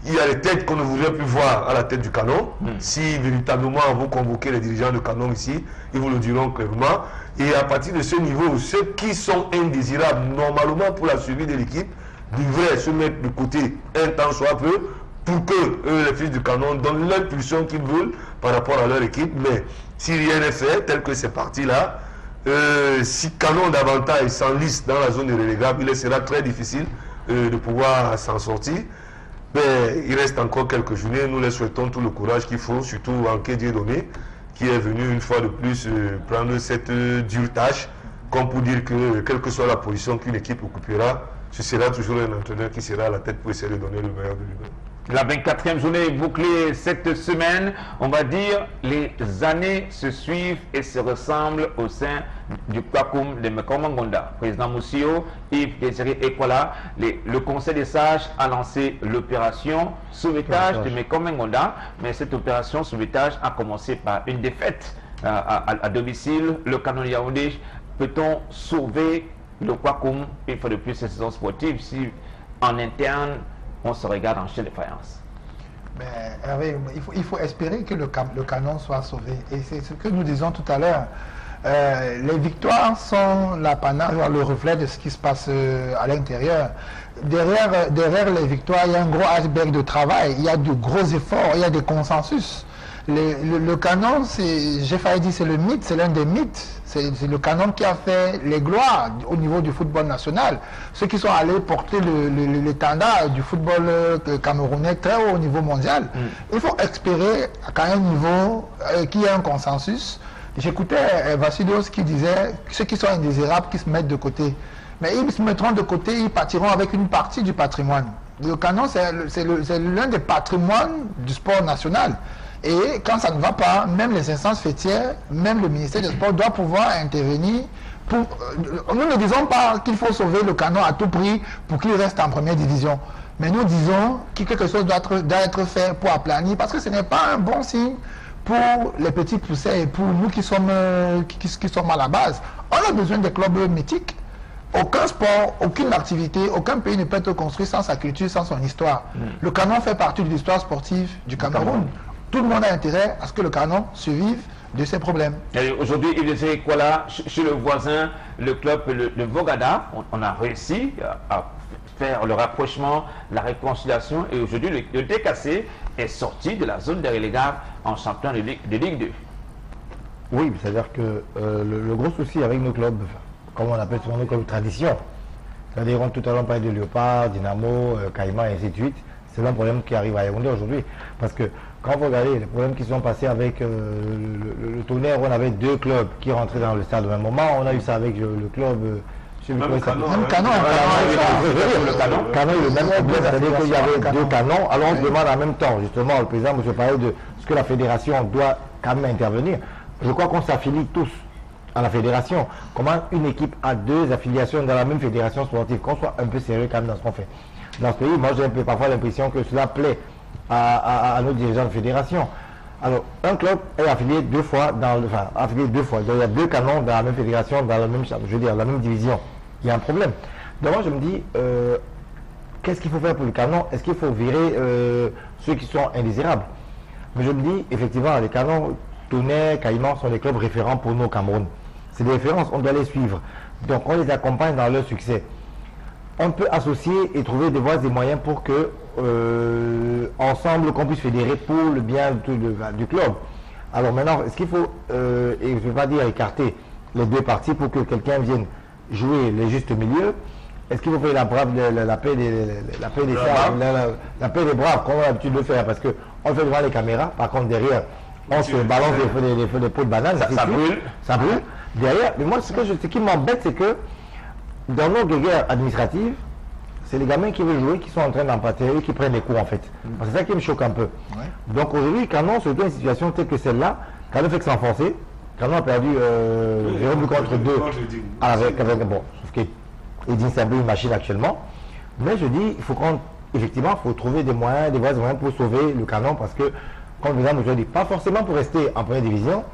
Il y a les têtes qu'on ne voudrait plus voir à la tête du Canon. Si véritablement vous convoquez les dirigeants de Canon ici, ils vous le diront clairement. Et à partir de ce niveau, ceux qui sont indésirables normalement pour la survie de l'équipe devraient se mettre de côté un temps soit peu pour que les fils du Canon donnent l'impulsion qu'ils veulent par rapport à leur équipe. Mais si rien n'est fait, tel que c'est parti là, si Canon davantage s'enlise dans la zone de relégable, il sera très difficile de pouvoir s'en sortir. Mais il reste encore quelques journées. Nous les souhaitons tout le courage qu'il faut, surtout en Dieudonné, qui est venu une fois de plus prendre cette dure tâche, comme pour dire que quelle que soit la position qu'une équipe occupera, ce sera toujours un entraîneur qui sera à la tête pour essayer de donner le meilleur de lui-même. La 24e journée est bouclée cette semaine. On va dire les années se suivent et se ressemblent au sein du Kwakum de Mekomangonda. Président Moussio, Yves Désiré Ekola, le Conseil des sages a lancé l'opération sauvetage de Mekomangonda. Mais cette opération sauvetage a commencé par une défaite à domicile. Le Canon Yaoundé, peut-on sauver le Kwakum une fois de plus cette saison sportive si en interne on se regarde en chien de faïence? Hervé, il faut espérer que le Canon soit sauvé. Et c'est ce que nous disons tout à l'heure. Les victoires sont l'apanage, le reflet de ce qui se passe à l'intérieur. Derrière les victoires, il y a un gros iceberg de travail, il y a de gros efforts, il y a des consensus. Le canon, j'ai failli dire c'est le mythe, c'est l'un des mythes. C'est le canon qui a fait les gloires au niveau du football national. Ceux qui sont allés porter l'étendard du football camerounais très haut au niveau mondial. Il faut espérer qu'à un niveau qu'il y ait un consensus. J'écoutais Vassilios qui disait ceux qui sont indésirables qui se mettent de côté. Mais ils se mettront de côté, ils partiront avec une partie du patrimoine. Le canon, c'est l'un des patrimoines du sport national. Et quand ça ne va pas, même les instances fêtières, même le ministère des Sports doit pouvoir intervenir. Nous ne disons pas qu'il faut sauver le canon à tout prix pour qu'il reste en première division. Mais nous disons que quelque chose doit être fait pour aplanir, parce que ce n'est pas un bon signe pour les petits poussets et pour nous qui sommes à la base. On a besoin des clubs mythiques. Aucun sport, aucune activité, aucun pays ne peut être construit sans sa culture, sans son histoire. Le canon fait partie de l'histoire sportive du Cameroun. Tout le monde a intérêt à ce que le canon survive de ses problèmes. Aujourd'hui, il disait quoi là, chez le voisin, le club, le Vogada, on a réussi à faire le rapprochement, la réconciliation, et aujourd'hui, le DKC est sorti de la zone des relégables en champion de Ligue 2. Oui, c'est-à-dire que le gros souci avec nos clubs, comme on appelle souvent nos clubs tradition, c'est-à-dire tout à l'heure on parlait de Léopard, Dynamo, Caïman et ainsi de suite, c'est un problème qui arrive à Yaoundé aujourd'hui. Parce que quand vous regardez les problèmes qui sont passés avec le Tonnerre, on avait deux clubs qui rentraient dans le stade au même moment, on a eu ça avec le club... Même Canon. Canon est le même problème, c'est-à-dire qu'il y avait deux canons. Alors on se demande en même temps, justement, le président M. parlait de ce que la fédération doit quand même intervenir. Je crois qu'on s'affilie tous à la fédération. Comment une équipe a deux affiliations dans la même fédération sportive, qu'on soit un peu sérieux quand même dans ce qu'on fait. Dans ce pays, moi j'ai parfois l'impression que cela plaît à nos dirigeants de fédération. Alors, un club est affilié deux fois, affilié deux fois. Donc, il y a deux canons dans la même fédération, dans la même, je veux dire, la même division. Il y a un problème. Donc moi je me dis, qu'est-ce qu'il faut faire pour le canon? Est-ce qu'il faut virer ceux qui sont indésirables? Mais je me dis, effectivement, les canons, Tonnerre, Caïman sont des clubs référents pour nous au Cameroun. C'est des références, on doit les suivre. Donc on les accompagne dans leur succès. On peut associer et trouver des voies et des moyens pour que, ensemble, qu'on puisse fédérer pour le bien du club. Alors maintenant, est-ce qu'il faut, et je ne veux pas dire écarter les deux parties pour que quelqu'un vienne jouer les justes milieux? Est-ce qu'il faut faire la paix des braves, comme on a l'habitude de le faire? Parce qu'on le fait devant les caméras, par contre derrière, on se balance des pots de banane, ça brûle. Derrière, mais moi ce qui m'embête, c'est que dans nos guerres administratives, c'est les gamins qui veulent jouer, qui sont en train d'empâter, eux qui prennent les coups en fait. C'est ça qui me choque un peu. Donc aujourd'hui, Canon se retrouve une situation telle que celle-là, Canon fait que s'enfoncer. Canon a perdu 0 but contre 2 bon, sauf qu'Edine c'est un peu une machine actuellement. Mais je dis, il faut effectivement, il faut trouver des moyens, des voies pour sauver le Canon, parce que, comme le président je dis, pas forcément pour rester en première division,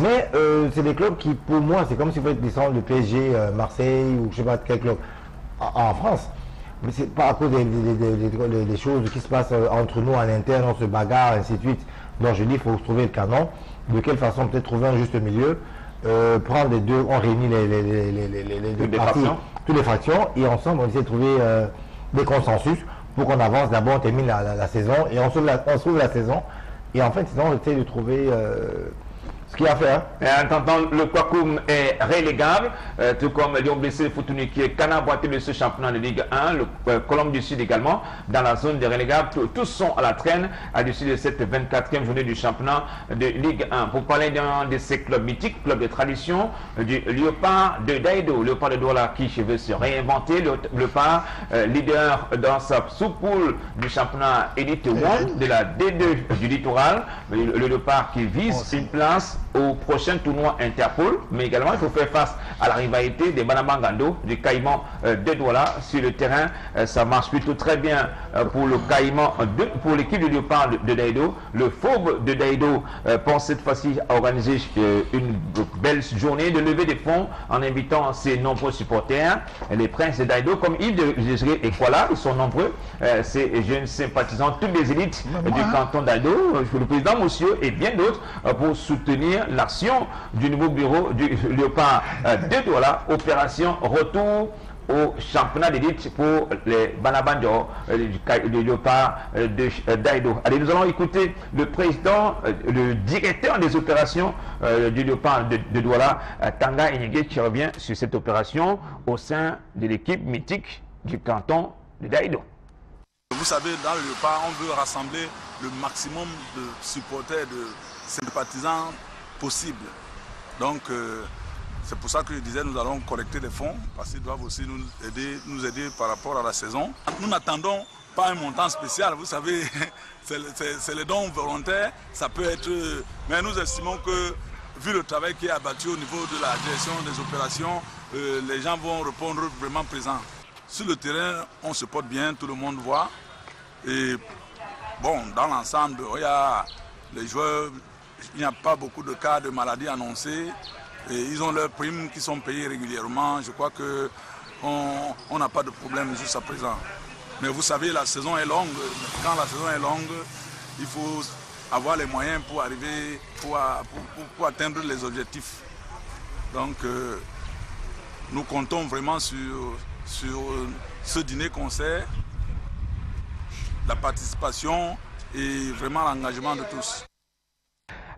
mais c'est des clubs qui, pour moi, c'est comme s'il fallait descendre de PSG, Marseille, ou je sais pas quel club, en France. Mais c'est pas à cause des choses qui se passent entre nous en interne, on se bagarre, ainsi de suite. Donc je dis, il faut trouver le Canon. De quelle façon peut-être trouver un juste milieu, prendre les deux, on réunit les deux parties, toutes les fractions, et ensemble on essaie de trouver des consensus pour qu'on avance. D'abord on termine la saison et on sauve la saison, et en fin de saison on essaie de trouver ce qu'il y a à faire. En tentant, le Kwakoum est relégable, tout comme Lyon Blessé, Foutouni qui est Cana boité de ce championnat de Ligue 1, le Colombe du Sud également, dans la zone des relégables. Tous sont à la traîne à l'issue de cette 24e journée du championnat de Ligue 1. Pour parler d'un de ces clubs mythiques, club de tradition, du Léopard de Daïdo, Léopard de Douala qui veut se réinventer, le Léopard leader dans sa sous-poule du championnat Elite One de la D2 du littoral, le Léopard qui vise une place au prochain tournoi Interpol, mais également il faut faire face à la rivalité des Banabangando, du Caïman de Douala sur le terrain. Ça marche plutôt très bien pour le Caïman, pour l'équipe du Léopard de Daïdo. Le Fauve de Daïdo pense cette fois-ci à organiser une belle journée de levée des fonds en invitant ses nombreux supporters. Les Princes de Daïdo, comme Yves de Gésiré et Kuala, ils sont nombreux, ces jeunes sympathisants, toutes les élites du canton d'Aïdo, le président Monsieur et bien d'autres, pour soutenir l'action du nouveau bureau du Léopard de Douala, opération retour au championnat d'élite pour les Banabanjo du Léopard d'Aïdo. Allez, nous allons écouter le président, le directeur des opérations du Léopard de Douala, Tanga Inyege, qui revient sur cette opération au sein de l'équipe mythique du canton de Daïdo. Vous savez, dans le Léopard, on veut rassembler le maximum de supporters, de sympathisants possible. Donc, c'est pour ça que je disais nous allons collecter des fonds parce qu'ils doivent aussi nous aider par rapport à la saison. Nous n'attendons pas un montant spécial, vous savez, c'est les dons volontaires, ça peut être... Mais nous estimons que, vu le travail qui est abattu au niveau de la direction des opérations, les gens vont répondre vraiment présents. Sur le terrain, on se porte bien, tout le monde voit. Et bon, dans l'ensemble, il y a les joueurs, il n'y a pas beaucoup de cas de maladies annoncés. Et ils ont leurs primes qui sont payées régulièrement. Je crois qu'on n'a pas de problème jusqu'à présent. Mais vous savez, la saison est longue. Quand la saison est longue, il faut avoir les moyens pour arriver, pour atteindre les objectifs. Donc, nous comptons vraiment sur ce dîner-concert, la participation et vraiment l'engagement de tous.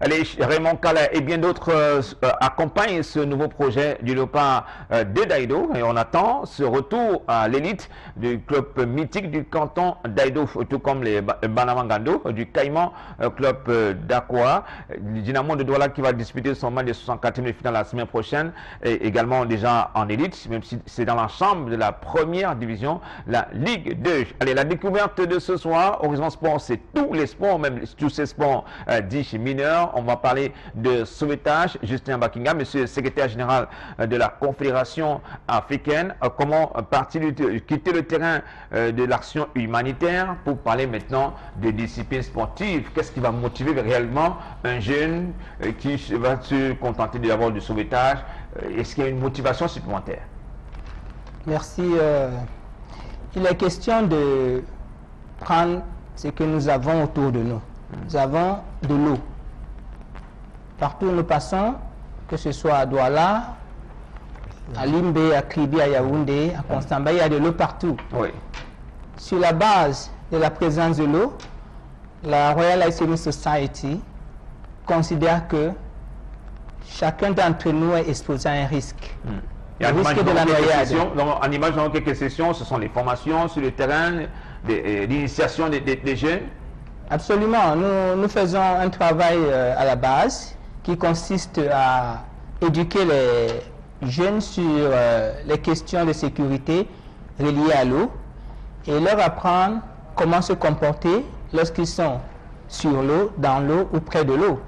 Allez, Raymond Kala et bien d'autres accompagnent ce nouveau projet du Léopard de Daïdo et on attend ce retour à l'élite du club mythique du canton d'Aïdo, tout comme les Banamangando du Caïman club d'Aqua, Dynamo de Douala qui va disputer son match de 64e de finale la semaine prochaine et également déjà en élite, même si c'est dans l'ensemble de la première division, la Ligue 2. Allez, la découverte de ce soir, Horizon Sport, c'est tous les sports, même tous ces sports dits mineurs. On va parler de sauvetage. Justin Bakinga, monsieur le secrétaire général de la Confédération africaine, comment quitter le terrain de l'action humanitaire pour parler maintenant de discipline sportive. Qu'est-ce qui va motiver réellement un jeune qui va se contenter d'avoir du sauvetage? Est-ce qu'il y a une motivation supplémentaire? Merci. Il est question de prendre ce que nous avons autour de nous. Nous avons de l'eau. Partout où nous passons, que ce soit à Douala, à Limbe, à Kribi, à Yaoundé, à Constamba, il y a de l'eau partout. Oui. Sur la base de la présence de l'eau, la Royal Life Saving Society considère que chacun d'entre nous est exposé à un risque. Le risque de la noyade. En imaginant quelques sessions, ce sont les formations sur le terrain, l'initiation des jeunes. Absolument. Nous faisons un travail à la base qui consiste à éduquer les jeunes sur les questions de sécurité reliées à l'eau et leur apprendre comment se comporter lorsqu'ils sont sur l'eau, dans l'eau ou près de l'eau.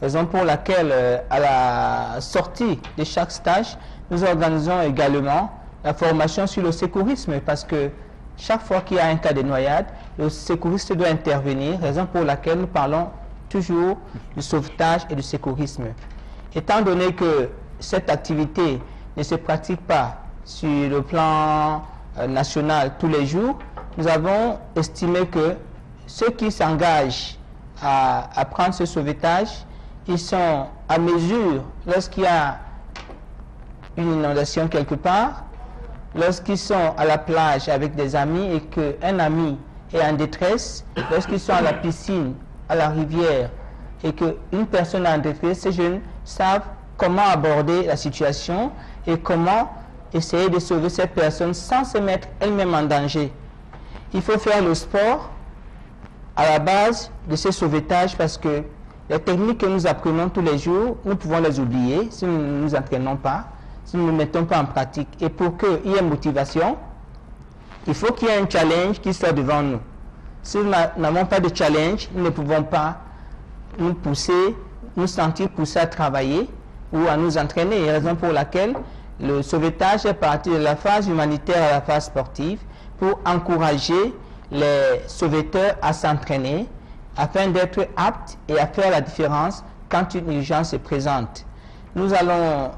Raison pour laquelle, à la sortie de chaque stage, nous organisons également la formation sur le secourisme parce que chaque fois qu'il y a un cas de noyade, le secouriste doit intervenir, raison pour laquelle nous parlons toujours du sauvetage et du secourisme. Étant donné que cette activité ne se pratique pas sur le plan national tous les jours, nous avons estimé que ceux qui s'engagent à prendre ce sauvetage, ils sont à mesure, lorsqu'il y a une inondation quelque part, lorsqu'ils sont à la plage avec des amis et qu'un ami est en détresse, lorsqu'ils sont à la piscine, à la rivière et qu'une personne est en détresse, ces jeunes savent comment aborder la situation et comment essayer de sauver cette personne sans se mettre elle-même en danger. Il faut faire le sport à la base de ce sauvetage parce que les techniques que nous apprenons tous les jours, nous pouvons les oublier si nous ne nous entraînons pas, si nous ne mettons pas en pratique. Et pour qu'il y ait motivation, il faut qu'il y ait un challenge qui soit devant nous. Si nous n'avons pas de challenge, nous ne pouvons pas nous sentir poussés à travailler ou à nous entraîner. Raison pour laquelle le sauvetage est parti de la phase humanitaire à la phase sportive pour encourager les sauveteurs à s'entraîner afin d'être aptes et à faire la différence quand une urgence se présente. Nous allons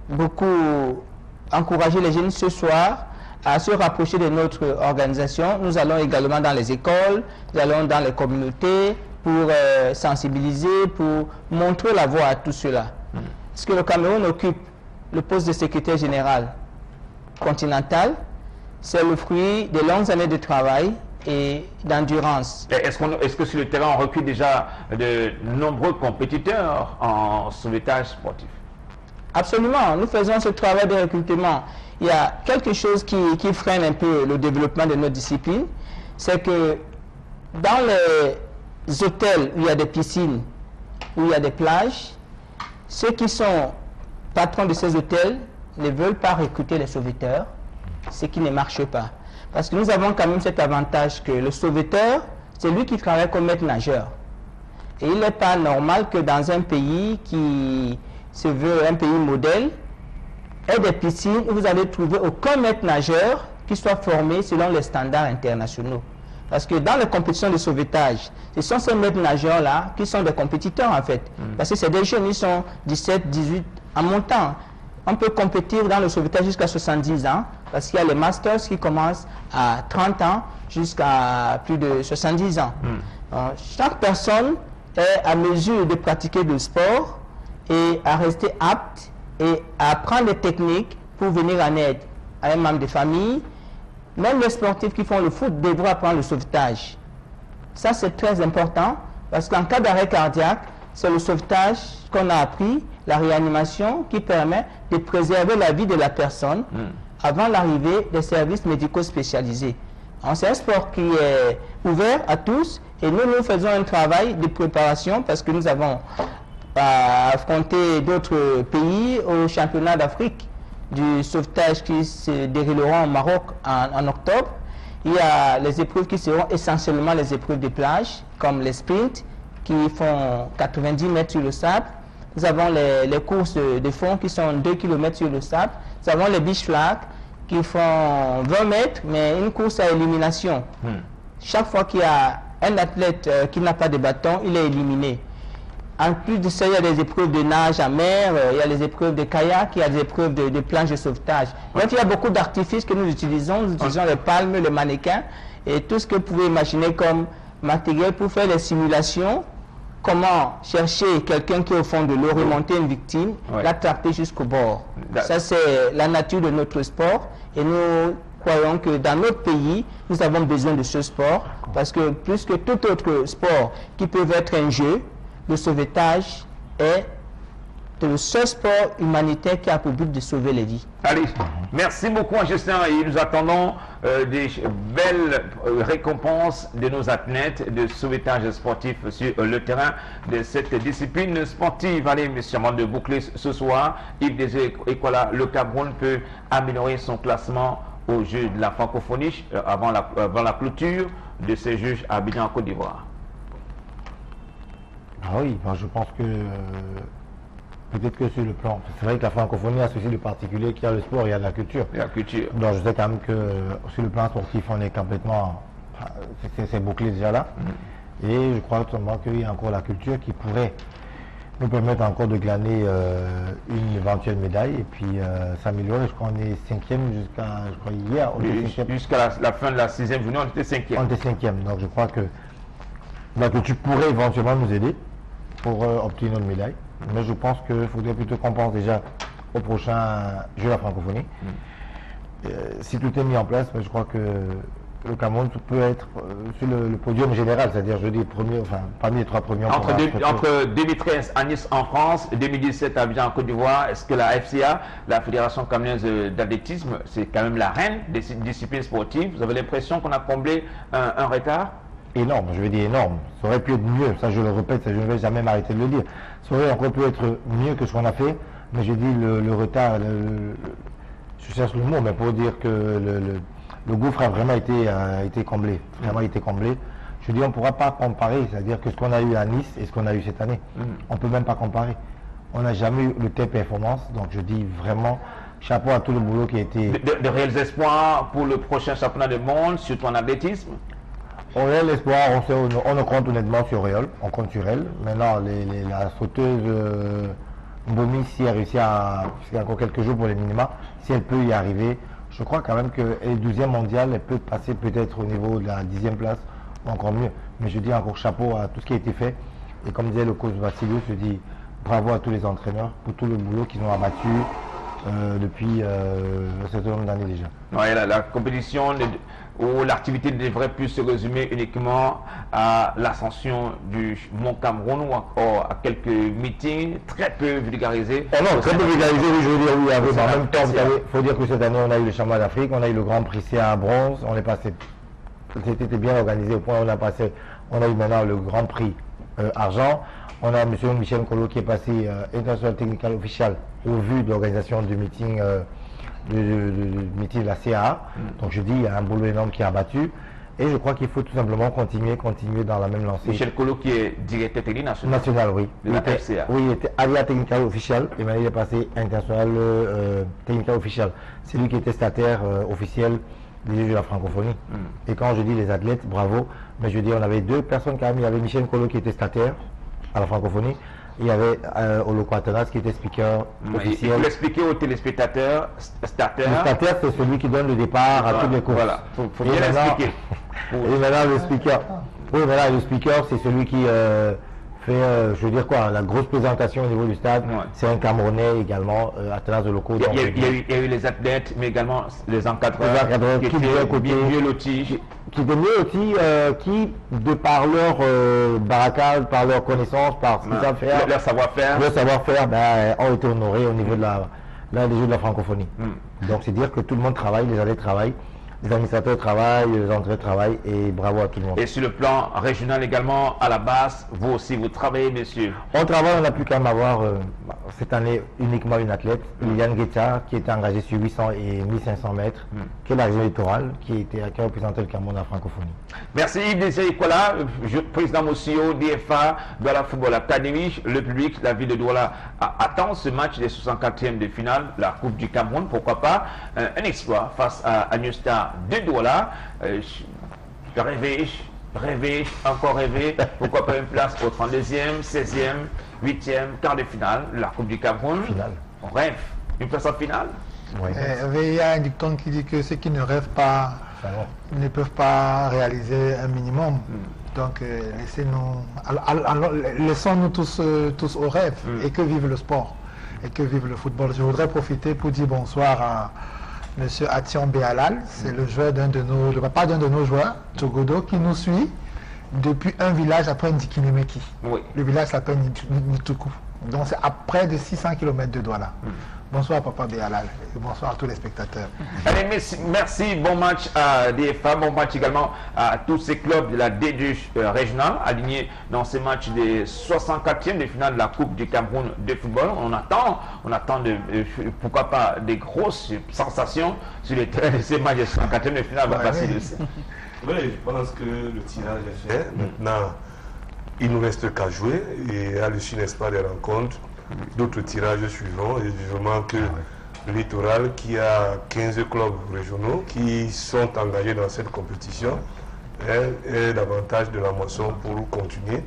beaucoup encourager les jeunes ce soir à se rapprocher de notre organisation. Nous allons également dans les écoles, nous allons dans les communautés pour sensibiliser, pour montrer la voie à tout cela. Parce que le Cameroun occupe le poste de secrétaire général continentale, c'est le fruit de longues années de travail et d'endurance. Est-ce que sur le terrain, on recrute déjà de nombreux compétiteurs en sauvetage sportif? Absolument, nous faisons ce travail de recrutement. Il y a quelque chose qui freine un peu le développement de notre discipline, c'est que dans les hôtels où il y a des piscines, où il y a des plages, ceux qui sont patrons de ces hôtels ne veulent pas recruter les sauveteurs, ce qui ne marche pas. Parce que nous avons quand même cet avantage que le sauveteur, c'est lui qui travaille comme maître nageur. Et il n'est pas normal que dans un pays qui se veut un pays modèle, ait des piscines où vous allez trouver aucun maître nageur qui soit formé selon les standards internationaux. Parce que dans les compétitions de sauvetage, ce sont ces maîtres nageurs-là qui sont des compétiteurs en fait. Parce que c'est des jeunes, ils sont 17, 18 en montant. On peut compétir dans le sauvetage jusqu'à 70 ans, parce qu'il y a les masters qui commencent à 30 ans jusqu'à plus de 70 ans. Chaque personne est à mesure de pratiquer du sport et à rester apte et à apprendre les techniques pour venir en aide à un membre de famille. Même les sportifs qui font le foot devront apprendre le sauvetage. Ça, c'est très important parce qu'en cas d'arrêt cardiaque, c'est le sauvetage qu'on a appris, la réanimation qui permet de préserver la vie de la personne avant l'arrivée des services médicaux spécialisés. C'est un sport qui est ouvert à tous et nous faisons un travail de préparation parce que nous avons affronté d'autres pays au championnat d'Afrique du sauvetage qui se dérouleront au Maroc en octobre. Il y a les épreuves qui seront essentiellement les épreuves de plage, comme les sprints qui font 90 mètres sur le sable. Nous avons les courses de fond qui sont 2 km sur le sable. Nous avons les beach flags qui font 20 mètres, mais une course à élimination. Chaque fois qu'il y a un athlète qui n'a pas de bâton, il est éliminé. En plus de ça, il y a des épreuves de nage en mer, il y a les épreuves de kayak, il y a des épreuves de planches de sauvetage. Donc il y a beaucoup d'artifices que nous utilisons. Nous utilisons les palmes, les mannequins et tout ce que vous pouvez imaginer comme matériel pour faire les simulations. Comment chercher quelqu'un qui est au fond de l'eau, remonter une victime, l'attraper jusqu'au bord. Ça, c'est la nature de notre sport et nous croyons que dans notre pays, nous avons besoin de ce sport parce que plus que tout autre sport qui peut être un jeu, le sauvetage est le seul sport humanitaire qui a pour but de sauver les vies. Allez, merci beaucoup Justin et nous attendons des belles récompenses de nos athlètes de sauvetage sportif sur le terrain de cette discipline sportive. Allez, monsieur, avant de boucler ce soir, Yves Désiré Ekola, le Cameroun peut améliorer son classement aux Jeux de la francophonie avant la clôture de ces Jeux à Abidjan, en Côte d'Ivoire. Ah oui, ben je pense que peut-être que sur le plan, c'est vrai que la francophonie a ceci de particulier qu'il y a le sport, il y a la culture. La culture. Donc je sais quand même que sur le plan sportif, on est complètement, c'est bouclé déjà là. Et je crois seulement qu'il y a encore la culture qui pourrait nous permettre encore de glaner une éventuelle médaille et puis s'améliorer. Je crois qu'on est 5e jusqu'à, je crois hier. Jusqu'à la fin de la 6e journée, on était 5e. On était 5e, donc je crois que la culture pourrait éventuellement nous aider pour obtenir une médaille. Mais je pense qu'il faudrait plutôt qu'on pense déjà au prochain Jeu de la francophonie. Si tout est mis en place, je crois que le Cameroun peut être sur le podium général, c'est-à-dire je dis premier, enfin parmi les 3 premiers. Entre 2013 à Nice en France, 2017 à Abidjan en Côte d'Ivoire, est-ce que la FCA, la Fédération camerounaise d'athlétisme, c'est quand même la reine des disciplines sportives? Vous avez l'impression qu'on a comblé un retard? Énorme, je vais dire énorme. Ça aurait pu être mieux, ça je le répète, ça, je ne vais jamais m'arrêter de le dire. Ça aurait encore pu être mieux que ce qu'on a fait, mais je dis le retard, je cherche le mot, mais pour dire que le gouffre a vraiment été comblé. Vraiment été comblé. Je dis on ne pourra pas comparer, c'est-à-dire que ce qu'on a eu à Nice et ce qu'on a eu cette année, on ne peut même pas comparer. On n'a jamais eu de telle performance, donc je dis vraiment chapeau à tout le boulot qui a été... De réels espoirs pour le prochain championnat du monde, surtout en athlétisme? Auriol, l'espoir, on compte honnêtement sur Auriol, on compte sur elle. Maintenant, la sauteuse Mbomi, si elle réussit puisqu'il y a encore quelques jours pour les minima, si elle peut y arriver, je crois quand même qu'elle est 12e mondiale, elle peut passer peut-être au niveau de la 10e place, encore mieux. Mais je dis encore chapeau à tout ce qui a été fait. Et comme disait le coach Vassilio, je dis bravo à tous les entraîneurs pour tout le boulot qu'ils ont abattu depuis un certain nombre d'années déjà. Ouais, la compétition où l'activité devrait plus se résumer uniquement à l'ascension du Mont Cameroun ou encore à quelques meetings très peu vulgarisés. Oh non, très peu vulgarisés, oui, je veux dire, oui, avec, en même temps, il faut dire que cette année, on a eu le championnat d'Afrique, on a eu le Grand Prix CA bronze, on est passé, c'était bien organisé au point où on a eu maintenant le Grand Prix argent, on a M. Michel Kolo qui est passé International Technical Official au vu de l'organisation du meeting du meeting de la CA. Donc je dis, il y a un boulot énorme qui est abattu. Et je crois qu'il faut tout simplement continuer dans la même lancée. Michel Kolo qui est directeur technique national. National, oui. De la FCA. Oui, il était Alia Technical Official et maintenant il est passé International Technical Official. C'est lui qui était statutaire officiel des Jeux de la francophonie. Et quand je dis les athlètes, bravo, mais je dis on avait deux personnes quand même. Il y avait Michel Kolo qui était statutaire à la francophonie. Il y avait Oloko Atanas qui était speaker officiel. Il faut l'expliquer aux téléspectateurs. Statutaire, c'est celui qui donne le départ à toutes les courses. Voilà, faut bien l'expliquer. Et maintenant le speaker. Oui, voilà, le speaker, c'est celui qui fait, je veux dire quoi, la grosse présentation au niveau du stade. Ouais. C'est un Camerounais également, Atanas Oloko. Il y a eu les athlètes, mais également les encadreurs qui étaient mieux lotis. Qui étaient mieux lotis, qui, de par leur barricade, par leur connaissance, par ce qu'ils savent faire, leur savoir-faire, ont été honorés au niveau de des Jeux de la francophonie. Donc c'est dire que tout le monde travaille, les athlètes travaillent, les administrateurs travaillent, les entrées travaillent, et bravo à tout le monde. Et sur le plan régional également, à la base, vous aussi, vous travaillez, messieurs? On travaille, on n'a plus qu'à avoir cette année uniquement une athlète, Liliane Guetta, qui était engagée sur 800 et 1500 mètres, qui est la région littorale, qui a représenté le Cameroun à la francophonie. Merci Yves Désiré-Kola, président Mossio, DFA, Douala Football Academy. Le public, la ville de Douala attend ce match des 64e de finale, la Coupe du Cameroun, pourquoi pas, un exploit face à New Star de Douala. Rêver, encore rêver, pourquoi pas une place au 32e, 16e, 8e, quart de finale, la Coupe du Cameroun. On rêve, une place en finale. Il y a un dicton qui dit que ceux qui ne rêvent pas ne peuvent pas réaliser un minimum. Donc laissons-nous tous au rêve et que vive le sport et que vive le football. Je voudrais profiter pour dire bonsoir à Monsieur Ation Béalal, c'est le joueur le papa d'un de nos joueurs, Togodo, qui nous suit depuis un village après Ndikinemeki. Le village s'appelle Nituku. Donc c'est à près de 600 km de Douala. Bonsoir Papa Béalal et bonsoir à tous les spectateurs. Allez, merci, bon match à DFA, bon match également à tous ces clubs de la D2 régionale alignés dans ces matchs des 64e de finale de la Coupe du Cameroun de football. On attend pourquoi pas des grosses sensations sur les terrains de ces matchs des 64e de finale. Oui, je pense que le tirage est fait. Maintenant, il ne nous reste qu'à jouer et à l'issue, n'est-ce pas, des rencontres. D'autres tirages suivront et vivement que le littoral qui a 15 clubs régionaux qui sont engagés dans cette compétition est davantage de la moisson pour continuer.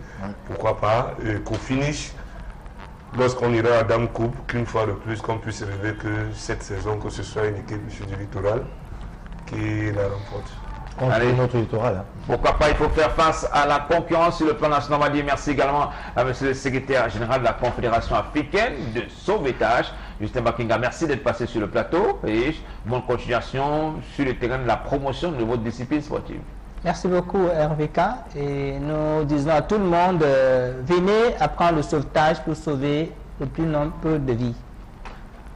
Pourquoi pas qu'au finish, lorsqu'on ira à Dame Coupe, qu'une fois de plus qu'on puisse rêver que cette saison, que ce soit une équipe du littoral qui la remporte. Allez, notre littoral. Pourquoi pas, il faut faire face à la concurrence sur le plan national. On va dire merci également à monsieur le secrétaire général de la Confédération africaine de sauvetage, Justin Bakinga. Merci d'être passé sur le plateau et bonne continuation sur le terrain de la promotion de votre discipline sportive. Merci beaucoup RVK et nous disons à tout le monde, venez apprendre le sauvetage pour sauver le plus nombreux de vies.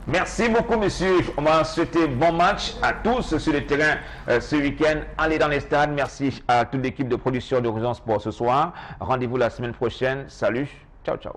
Merci beaucoup, monsieur. On va souhaiter bon match à tous sur le terrain ce week-end. Allez dans les stades. Merci à toute l'équipe de production d'Horizon Sport ce soir. Rendez-vous la semaine prochaine. Salut. Ciao, ciao.